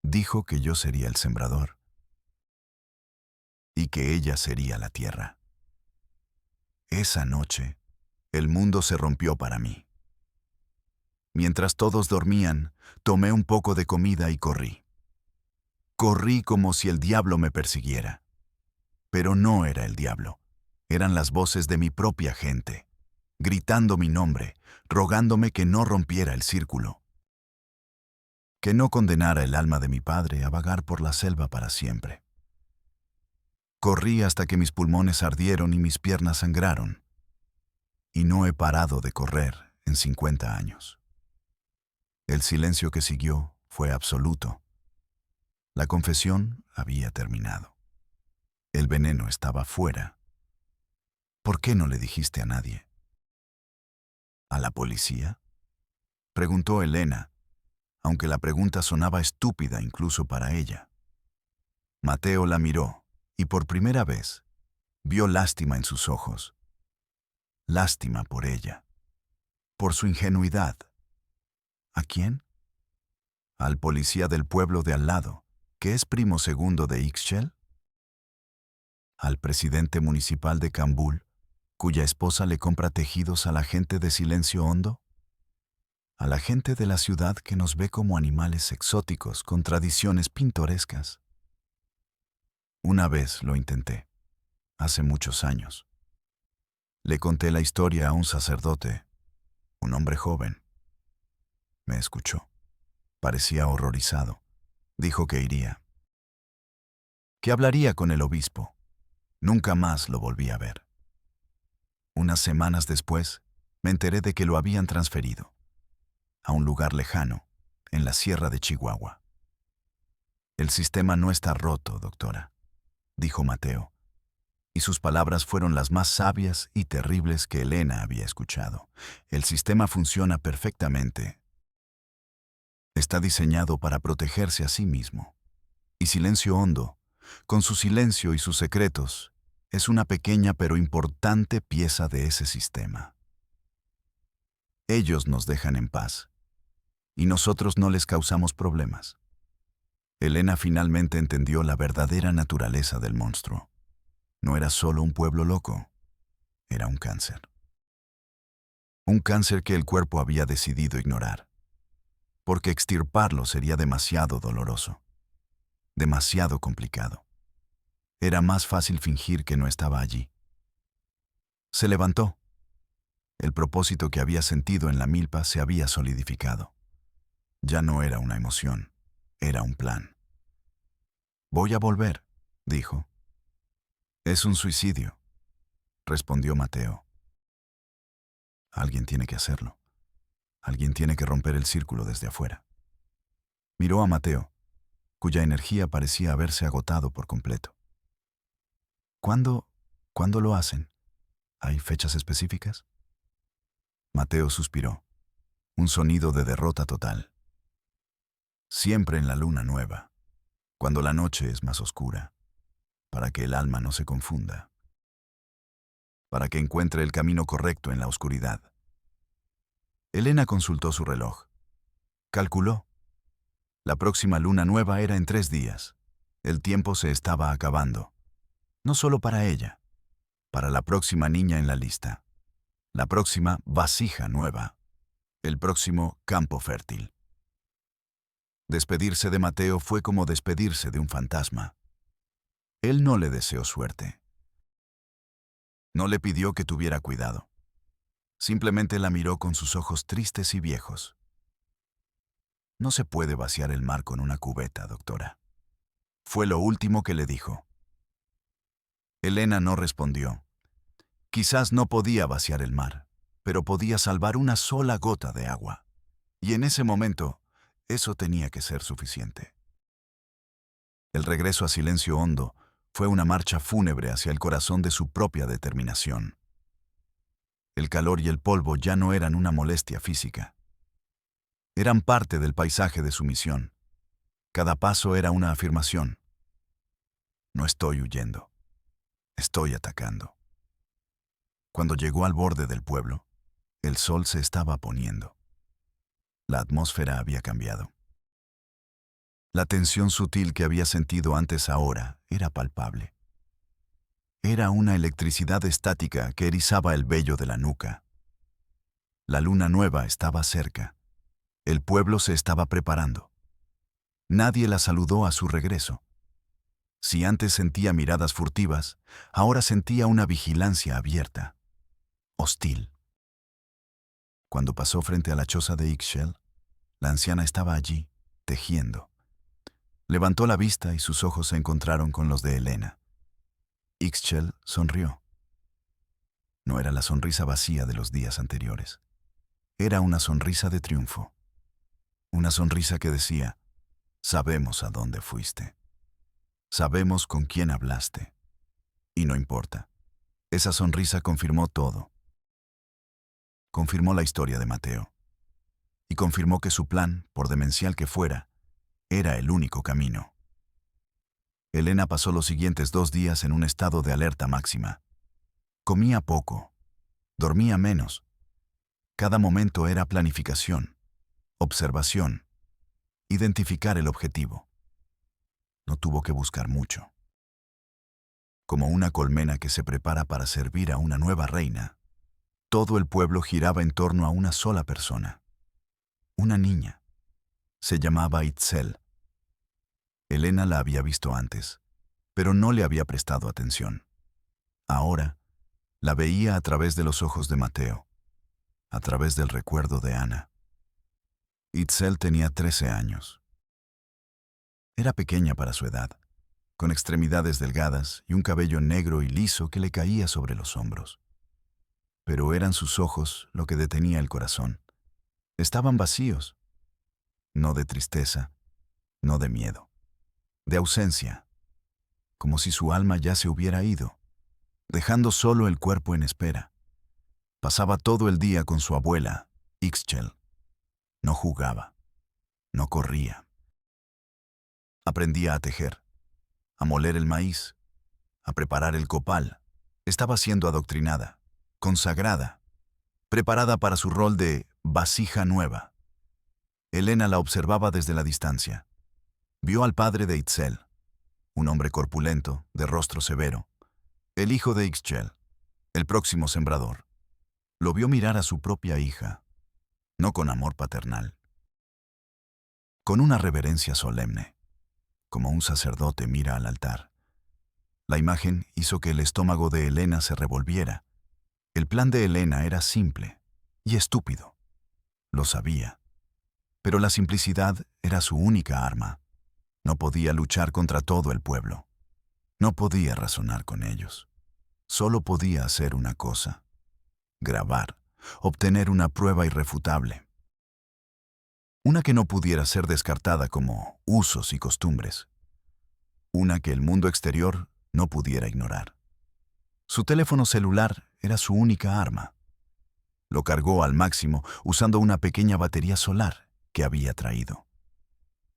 Speaker 1: Dijo que yo sería el sembrador, y que ella sería la tierra. Esa noche, el mundo se rompió para mí. Mientras todos dormían, tomé un poco de comida y corrí. Corrí como si el diablo me persiguiera. Pero no era el diablo. Eran las voces de mi propia gente, gritando mi nombre, rogándome que no rompiera el círculo, que no condenara el alma de mi padre a vagar por la selva para siempre. Corrí hasta que mis pulmones ardieron y mis piernas sangraron. Y no he parado de correr en 50 años. El silencio que siguió fue absoluto. La confesión había terminado. El veneno estaba fuera. ¿Por qué no le dijiste a nadie? ¿A la policía?, preguntó Elena, aunque la pregunta sonaba estúpida incluso para ella. Mateo la miró y por primera vez vio lástima en sus ojos. Lástima por ella, por su ingenuidad. ¿A quién? ¿Al policía del pueblo de al lado, que es primo segundo de Ixchel? ¿Al presidente municipal de Cambul, cuya esposa le compra tejidos a la gente de Silencio Hondo? ¿A la gente de la ciudad que nos ve como animales exóticos con tradiciones pintorescas? Una vez lo intenté, hace muchos años. Le conté la historia a un sacerdote, un hombre joven. Me escuchó. Parecía horrorizado. Dijo que iría. Que hablaría con el obispo. Nunca más lo volví a ver. Unas semanas después, me enteré de que lo habían transferido a un lugar lejano, en la sierra de Chihuahua. El sistema no está roto, doctora, dijo Mateo, y sus palabras fueron las más sabias y terribles que Elena había escuchado. El sistema funciona perfectamente. Está diseñado para protegerse a sí mismo. Y Silencio Hondo, con su silencio y sus secretos, es una pequeña pero importante pieza de ese sistema. Ellos nos dejan en paz, y nosotros no les causamos problemas. Elena finalmente entendió la verdadera naturaleza del monstruo. No era solo un pueblo loco, era un cáncer. Un cáncer que el cuerpo había decidido ignorar, porque extirparlo sería demasiado doloroso, demasiado complicado. Era más fácil fingir que no estaba allí. Se levantó. El propósito que había sentido en la milpa se había solidificado. Ya no era una emoción, era un plan. «Voy a volver», dijo. «Es un suicidio», respondió Mateo. «Alguien tiene que hacerlo. Alguien tiene que romper el círculo desde afuera». Miró a Mateo, cuya energía parecía haberse agotado por completo. ¿Cuándo lo hacen? ¿Hay fechas específicas? Mateo suspiró, un sonido de derrota total. Siempre en la luna nueva, cuando la noche es más oscura, para que el alma no se confunda, para que encuentre el camino correcto en la oscuridad. Elena consultó su reloj. Calculó. La próxima luna nueva era en 3 días. El tiempo se estaba acabando. No solo para ella, para la próxima niña en la lista, la próxima vasija nueva, el próximo campo fértil. Despedirse de Mateo fue como despedirse de un fantasma. Él no le deseó suerte. No le pidió que tuviera cuidado. Simplemente la miró con sus ojos tristes y viejos. «No se puede vaciar el mar con una cubeta, doctora», fue lo último que le dijo. Elena no respondió. Quizás no podía vaciar el mar, pero podía salvar una sola gota de agua. Y en ese momento, eso tenía que ser suficiente. El regreso a silencio hondo fue una marcha fúnebre hacia el corazón de su propia determinación. El calor y el polvo ya no eran una molestia física. Eran parte del paisaje de su misión. Cada paso era una afirmación. No estoy huyendo. Estoy atacando. Cuando llegó al borde del pueblo, el sol se estaba poniendo. La atmósfera había cambiado. La tensión sutil que había sentido antes ahora era palpable. Era una electricidad estática que erizaba el vello de la nuca. La luna nueva estaba cerca. El pueblo se estaba preparando. Nadie la saludó a su regreso. Si antes sentía miradas furtivas, ahora sentía una vigilancia abierta, hostil. Cuando pasó frente a la choza de Ixchel, la anciana estaba allí, tejiendo. Levantó la vista y sus ojos se encontraron con los de Elena. Ixchel sonrió. No era la sonrisa vacía de los días anteriores. Era una sonrisa de triunfo. Una sonrisa que decía: «Sabemos a dónde fuiste. Sabemos con quién hablaste. Y no importa». Esa sonrisa confirmó todo. Confirmó la historia de Mateo. Y confirmó que su plan, por demencial que fuera, era el único camino. Elena pasó los siguientes 2 días en un estado de alerta máxima. Comía poco. Dormía menos. Cada momento era planificación, observación, identificar el objetivo. No tuvo que buscar mucho. Como una colmena que se prepara para servir a una nueva reina, todo el pueblo giraba en torno a una sola persona. Una niña. Se llamaba Itzel. Elena la había visto antes, pero no le había prestado atención. Ahora, la veía a través de los ojos de Mateo, a través del recuerdo de Ana. Itzel tenía 13 años. Era pequeña para su edad, con extremidades delgadas y un cabello negro y liso que le caía sobre los hombros. Pero eran sus ojos lo que detenía el corazón. Estaban vacíos, no de tristeza, no de miedo, de ausencia, como si su alma ya se hubiera ido, dejando solo el cuerpo en espera. Pasaba todo el día con su abuela, Ixchel. No jugaba, no corría. Aprendía a tejer, a moler el maíz, a preparar el copal. Estaba siendo adoctrinada, consagrada, preparada para su rol de vasija nueva. Elena la observaba desde la distancia. Vio al padre de Itzel, un hombre corpulento, de rostro severo, el hijo de Ixchel, el próximo sembrador. Lo vio mirar a su propia hija, no con amor paternal, con una reverencia solemne, como un sacerdote mira al altar. La imagen hizo que el estómago de Elena se revolviera. El plan de Elena era simple y estúpido. Lo sabía. Pero la simplicidad era su única arma. No podía luchar contra todo el pueblo. No podía razonar con ellos. Solo podía hacer una cosa: grabar, obtener una prueba irrefutable. Una que no pudiera ser descartada como usos y costumbres. Una que el mundo exterior no pudiera ignorar. Su teléfono celular era su única arma. Lo cargó al máximo usando una pequeña batería solar que había traído.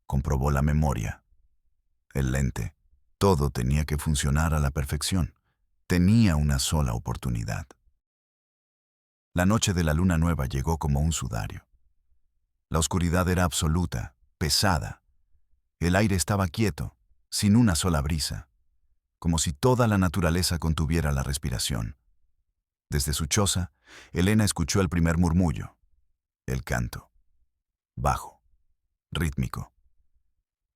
Speaker 1: Comprobó la memoria, el lente. Todo tenía que funcionar a la perfección. Tenía una sola oportunidad. La noche de la luna nueva llegó como un sudario. La oscuridad era absoluta, pesada. El aire estaba quieto, sin una sola brisa, como si toda la naturaleza contuviera la respiración. Desde su choza, Elena escuchó el primer murmullo, el canto, bajo, rítmico.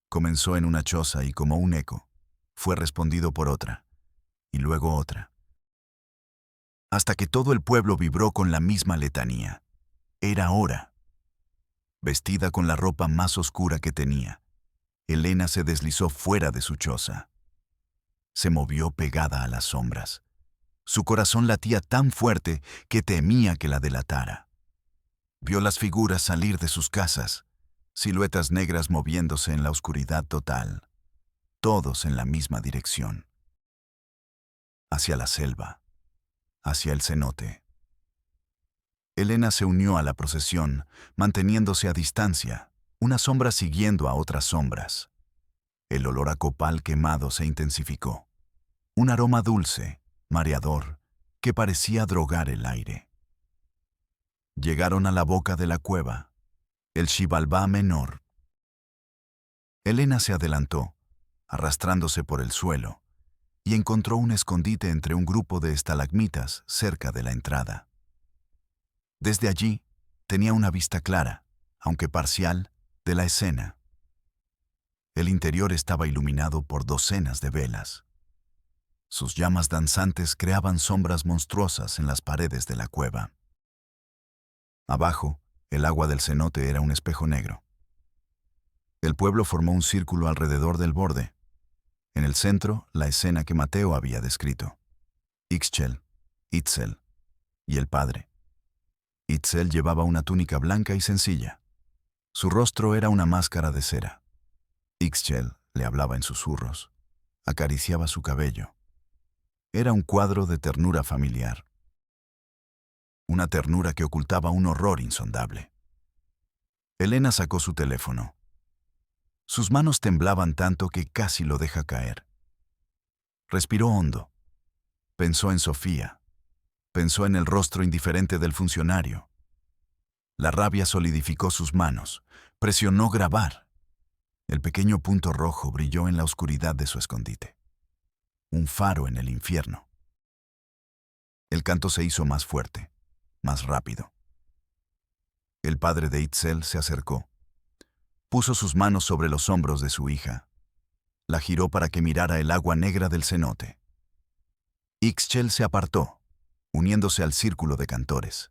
Speaker 1: Comenzó en una choza y, como un eco, fue respondido por otra, y luego otra, hasta que todo el pueblo vibró con la misma letanía. Era hora. Vestida con la ropa más oscura que tenía, Elena se deslizó fuera de su choza. Se movió pegada a las sombras. Su corazón latía tan fuerte que temía que la delatara. Vio las figuras salir de sus casas, siluetas negras moviéndose en la oscuridad total, todos en la misma dirección. Hacia la selva, hacia el cenote. Elena se unió a la procesión, manteniéndose a distancia, una sombra siguiendo a otras sombras. El olor a copal quemado se intensificó. Un aroma dulce, mareador, que parecía drogar el aire. Llegaron a la boca de la cueva, el Xibalbá menor. Elena se adelantó, arrastrándose por el suelo, y encontró un escondite entre un grupo de estalagmitas cerca de la entrada. Desde allí, tenía una vista clara, aunque parcial, de la escena. El interior estaba iluminado por docenas de velas. Sus llamas danzantes creaban sombras monstruosas en las paredes de la cueva. Abajo, el agua del cenote era un espejo negro. El pueblo formó un círculo alrededor del borde. En el centro, la escena que Mateo había descrito. Ixchel, Itzel y el padre. Itzel llevaba una túnica blanca y sencilla. Su rostro era una máscara de cera. Ixchel le hablaba en susurros. Acariciaba su cabello. Era un cuadro de ternura familiar. Una ternura que ocultaba un horror insondable. Elena sacó su teléfono. Sus manos temblaban tanto que casi lo deja caer. Respiró hondo. Pensó en Sofía. Pensó en el rostro indiferente del funcionario. La rabia solidificó sus manos. Presionó grabar. El pequeño punto rojo brilló en la oscuridad de su escondite. Un faro en el infierno. El canto se hizo más fuerte, más rápido. El padre de Itzel se acercó. Puso sus manos sobre los hombros de su hija. La giró para que mirara el agua negra del cenote. Ixchel se apartó, uniéndose al círculo de cantores.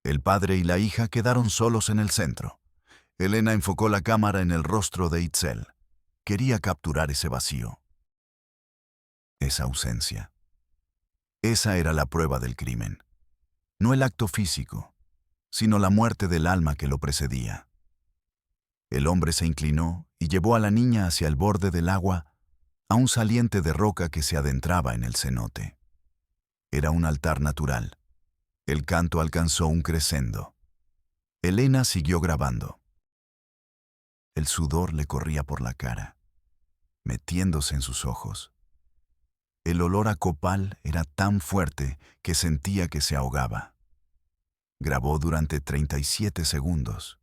Speaker 1: El padre y la hija quedaron solos en el centro. Elena enfocó la cámara en el rostro de Itzel. Quería capturar ese vacío. Esa ausencia. Esa era la prueba del crimen. No el acto físico, sino la muerte del alma que lo precedía. El hombre se inclinó y llevó a la niña hacia el borde del agua, a un saliente de roca que se adentraba en el cenote. Era un altar natural. El canto alcanzó un crescendo. Elena siguió grabando. El sudor le corría por la cara, metiéndose en sus ojos. El olor a copal era tan fuerte que sentía que se ahogaba. Grabó durante 37 segundos.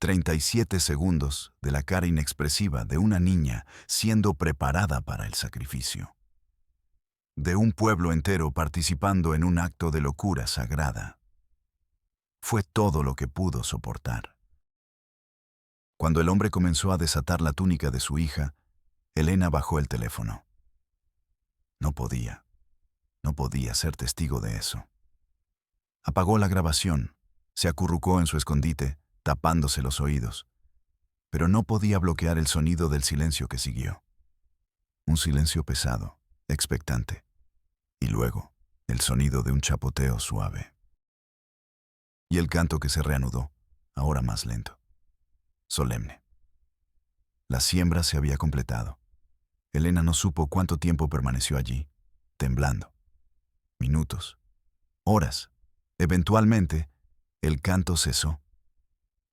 Speaker 1: 37 segundos de la cara inexpresiva de una niña siendo preparada para el sacrificio. De un pueblo entero participando en un acto de locura sagrada. Fue todo lo que pudo soportar. Cuando el hombre comenzó a desatar la túnica de su hija, Elena bajó el teléfono. No podía. No podía ser testigo de eso. Apagó la grabación, se acurrucó en su escondite, tapándose los oídos, pero no podía bloquear el sonido del silencio que siguió. Un silencio pesado, expectante, y luego el sonido de un chapoteo suave. Y el canto que se reanudó, ahora más lento, solemne. La siembra se había completado. Elena no supo cuánto tiempo permaneció allí, temblando. Minutos, horas. Eventualmente, el canto cesó.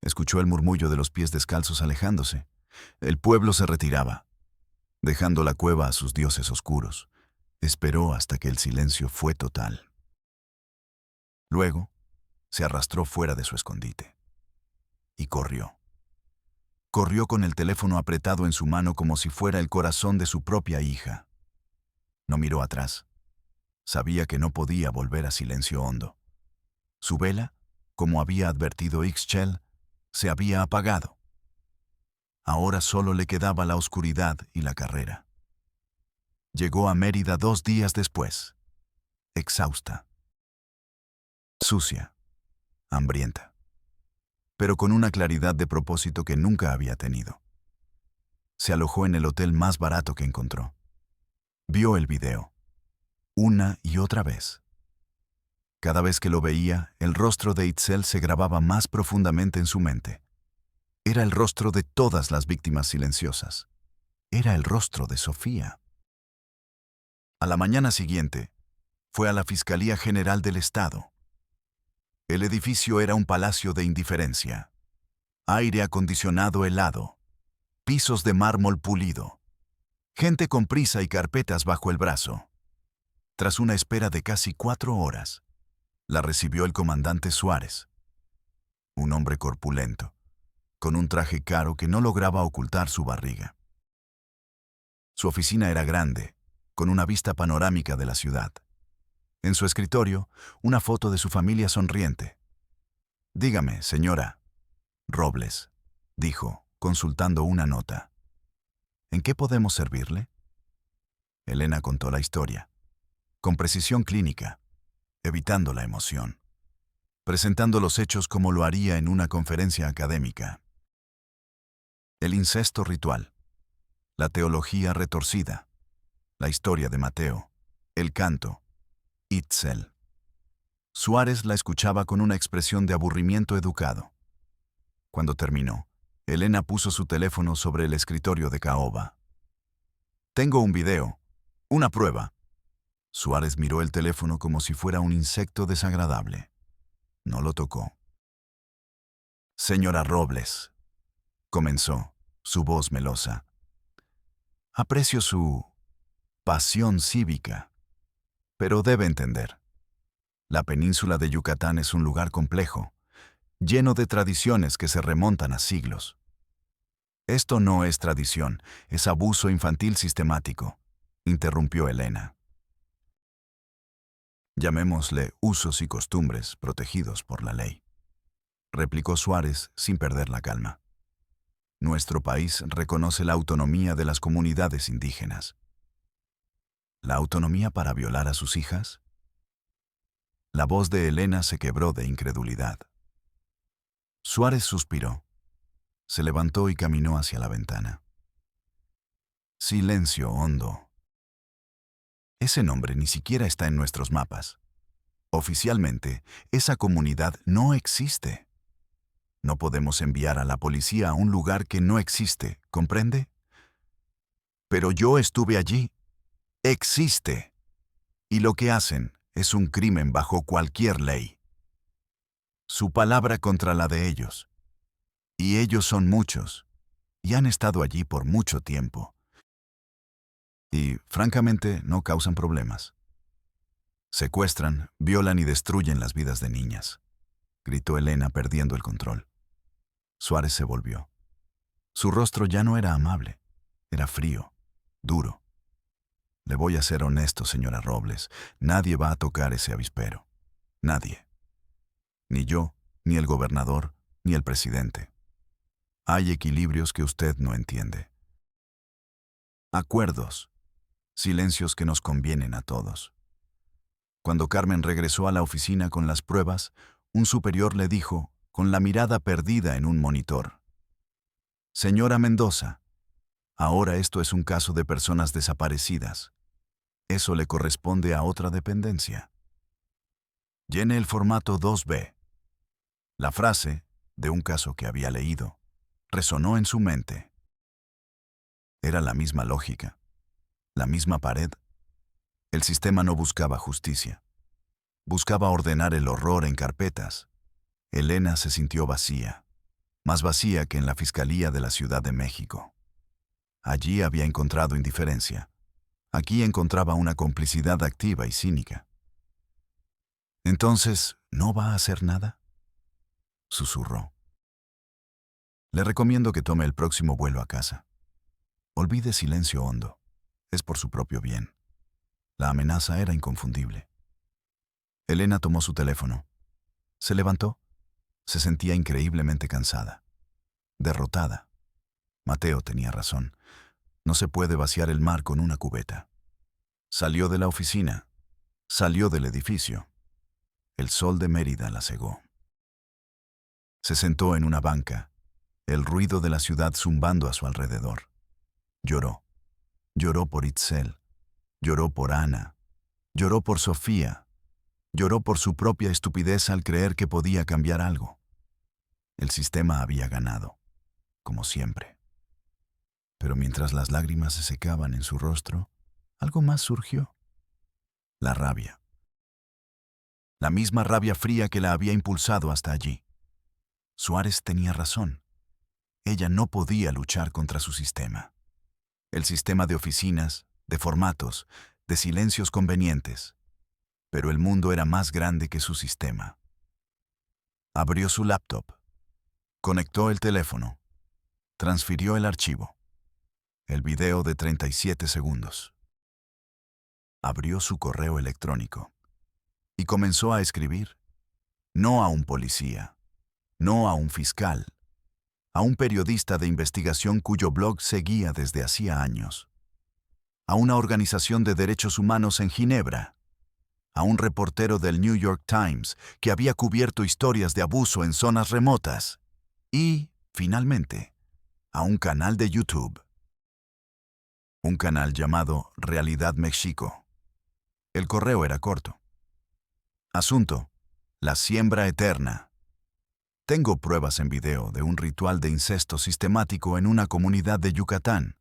Speaker 1: Escuchó el murmullo de los pies descalzos alejándose. El pueblo se retiraba, dejando la cueva a sus dioses oscuros. Esperó hasta que el silencio fue total. Luego, se arrastró fuera de su escondite. Y corrió. Corrió con el teléfono apretado en su mano como si fuera el corazón de su propia hija. No miró atrás. Sabía que no podía volver a silencio hondo. Su vela, como había advertido Ixchel, se había apagado. Ahora solo le quedaba la oscuridad y la carrera. Llegó a Mérida 2 días después, exhausta, sucia, hambrienta, pero con una claridad de propósito que nunca había tenido. Se alojó en el hotel más barato que encontró. Vio el video, una y otra vez. Cada vez que lo veía, el rostro de Itzel se grababa más profundamente en su mente. Era el rostro de todas las víctimas silenciosas. Era el rostro de Sofía. A la mañana siguiente, fue a la Fiscalía General del Estado. El edificio era un palacio de indiferencia. Aire acondicionado helado. Pisos de mármol pulido. Gente con prisa y carpetas bajo el brazo. Tras una espera de casi 4 horas, la recibió el comandante Suárez. Un hombre corpulento, con un traje caro que no lograba ocultar su barriga. Su oficina era grande, con una vista panorámica de la ciudad. En su escritorio, una foto de su familia sonriente. «Dígame, señora Robles», dijo, consultando una nota. «¿En qué podemos servirle?» Elena contó la historia, con precisión clínica, evitando la emoción, presentando los hechos como lo haría en una conferencia académica. El incesto ritual, la teología retorcida, la historia de Mateo, el canto, Itzel. Suárez la escuchaba con una expresión de aburrimiento educado. Cuando terminó, Elena puso su teléfono sobre el escritorio de caoba. «Tengo un video, una prueba». Suárez miró el teléfono como si fuera un insecto desagradable. No lo tocó. «Señora Robles», comenzó, su voz melosa. «Aprecio su pasión cívica, pero debe entender. La península de Yucatán es un lugar complejo, lleno de tradiciones que se remontan a siglos. Esto no es tradición, es abuso infantil sistemático», interrumpió Elena. «Llamémosle usos y costumbres protegidos por la ley», replicó Suárez sin perder la calma. «Nuestro país reconoce la autonomía de las comunidades indígenas». ¿La autonomía para violar a sus hijas? La voz de Elena se quebró de incredulidad. Suárez suspiró. Se levantó y caminó hacia la ventana. Silencio hondo. Ese nombre ni siquiera está en nuestros mapas. Oficialmente, esa comunidad no existe. No podemos enviar a la policía a un lugar que no existe, ¿comprende? Pero yo estuve allí. Existe. Y lo que hacen es un crimen bajo cualquier ley. Su palabra contra la de ellos. Y ellos son muchos. Y han estado allí por mucho tiempo. Y, francamente, no causan problemas. Secuestran, violan y destruyen las vidas de niñas», gritó Elena perdiendo el control. Suárez se volvió. Su rostro ya no era amable, era frío, duro. «Le voy a ser honesto, señora Robles, nadie va a tocar ese avispero. Nadie. Ni yo, ni el gobernador, ni el presidente. Hay equilibrios que usted no entiende. Acuerdos. Silencios que nos convienen a todos. Cuando Carmen regresó a la oficina con las pruebas, un superior le dijo, con la mirada perdida en un monitor: «Señora Mendoza, ahora esto es un caso de personas desaparecidas. Eso le corresponde a otra dependencia. Llene el formato 2B». La frase, de un caso que había leído, resonó en su mente. Era la misma lógica, la misma pared. El sistema no buscaba justicia. Buscaba ordenar el horror en carpetas. Elena se sintió vacía, más vacía que en la Fiscalía de la Ciudad de México. Allí había encontrado indiferencia. Aquí encontraba una complicidad activa y cínica. «¿Entonces no va a hacer nada?», susurró. «Le recomiendo que tome el próximo vuelo a casa. Olvide Silencio Hondo. Es por su propio bien». La amenaza era inconfundible. Elena tomó su teléfono. Se levantó. Se sentía increíblemente cansada, derrotada. Mateo tenía razón. No se puede vaciar el mar con una cubeta. Salió de la oficina. Salió del edificio. El sol de Mérida la cegó. Se sentó en una banca, el ruido de la ciudad zumbando a su alrededor. Lloró. Lloró por Itzel. Lloró por Ana. Lloró por Sofía. Lloró por su propia estupidez al creer que podía cambiar algo. El sistema había ganado, como siempre. Pero mientras las lágrimas se secaban en su rostro, algo más surgió. La rabia. La misma rabia fría que la había impulsado hasta allí. Suárez tenía razón. Ella no podía luchar contra su sistema. El sistema de oficinas, de formatos, de silencios convenientes. Pero el mundo era más grande que su sistema. Abrió su laptop. Conectó el teléfono. Transfirió el archivo. El video de 37 segundos. Abrió su correo electrónico. Y comenzó a escribir. No a un policía. No a un fiscal. A un periodista de investigación cuyo blog seguía desde hacía años. A una organización de derechos humanos en Ginebra. A un reportero del New York Times que había cubierto historias de abuso en zonas remotas. Y, finalmente, a un canal de YouTube. Un canal llamado Realidad México. El correo era corto. Asunto: la siembra eterna. Tengo pruebas en video de un ritual de incesto sistemático en una comunidad de Yucatán.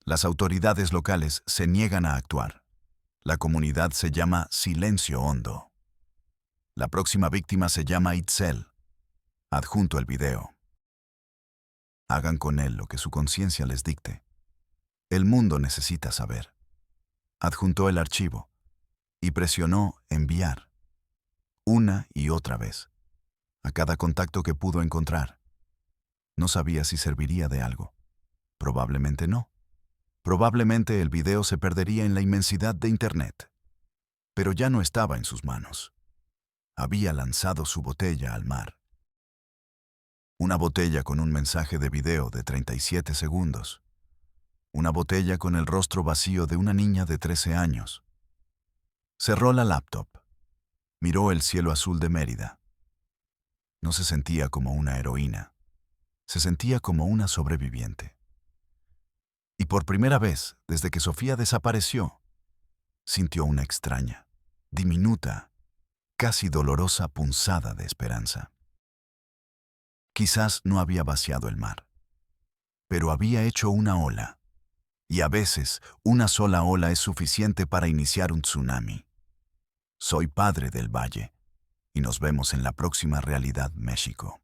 Speaker 1: Las autoridades locales se niegan a actuar. La comunidad se llama Silencio Hondo. La próxima víctima se llama Itzel. Adjunto el video. Hagan con él lo que su conciencia les dicte. El mundo necesita saber. Adjuntó el archivo y presionó enviar. Una y otra vez. A cada contacto que pudo encontrar. No sabía si serviría de algo. Probablemente no. Probablemente el video se perdería en la inmensidad de Internet. Pero ya no estaba en sus manos. Había lanzado su botella al mar. Una botella con un mensaje de video de 37 segundos. Una botella con el rostro vacío de una niña de 13 años. Cerró la laptop. Miró el cielo azul de Mérida. No se sentía como una heroína. Se sentía como una sobreviviente. Y por primera vez, desde que Sofía desapareció, sintió una extraña, diminuta, casi dolorosa punzada de esperanza. Quizás no había vaciado el mar, pero había hecho una ola. Y a veces, una sola ola es suficiente para iniciar un tsunami. Soy Padre del Valle, y nos vemos en la próxima Realidad México.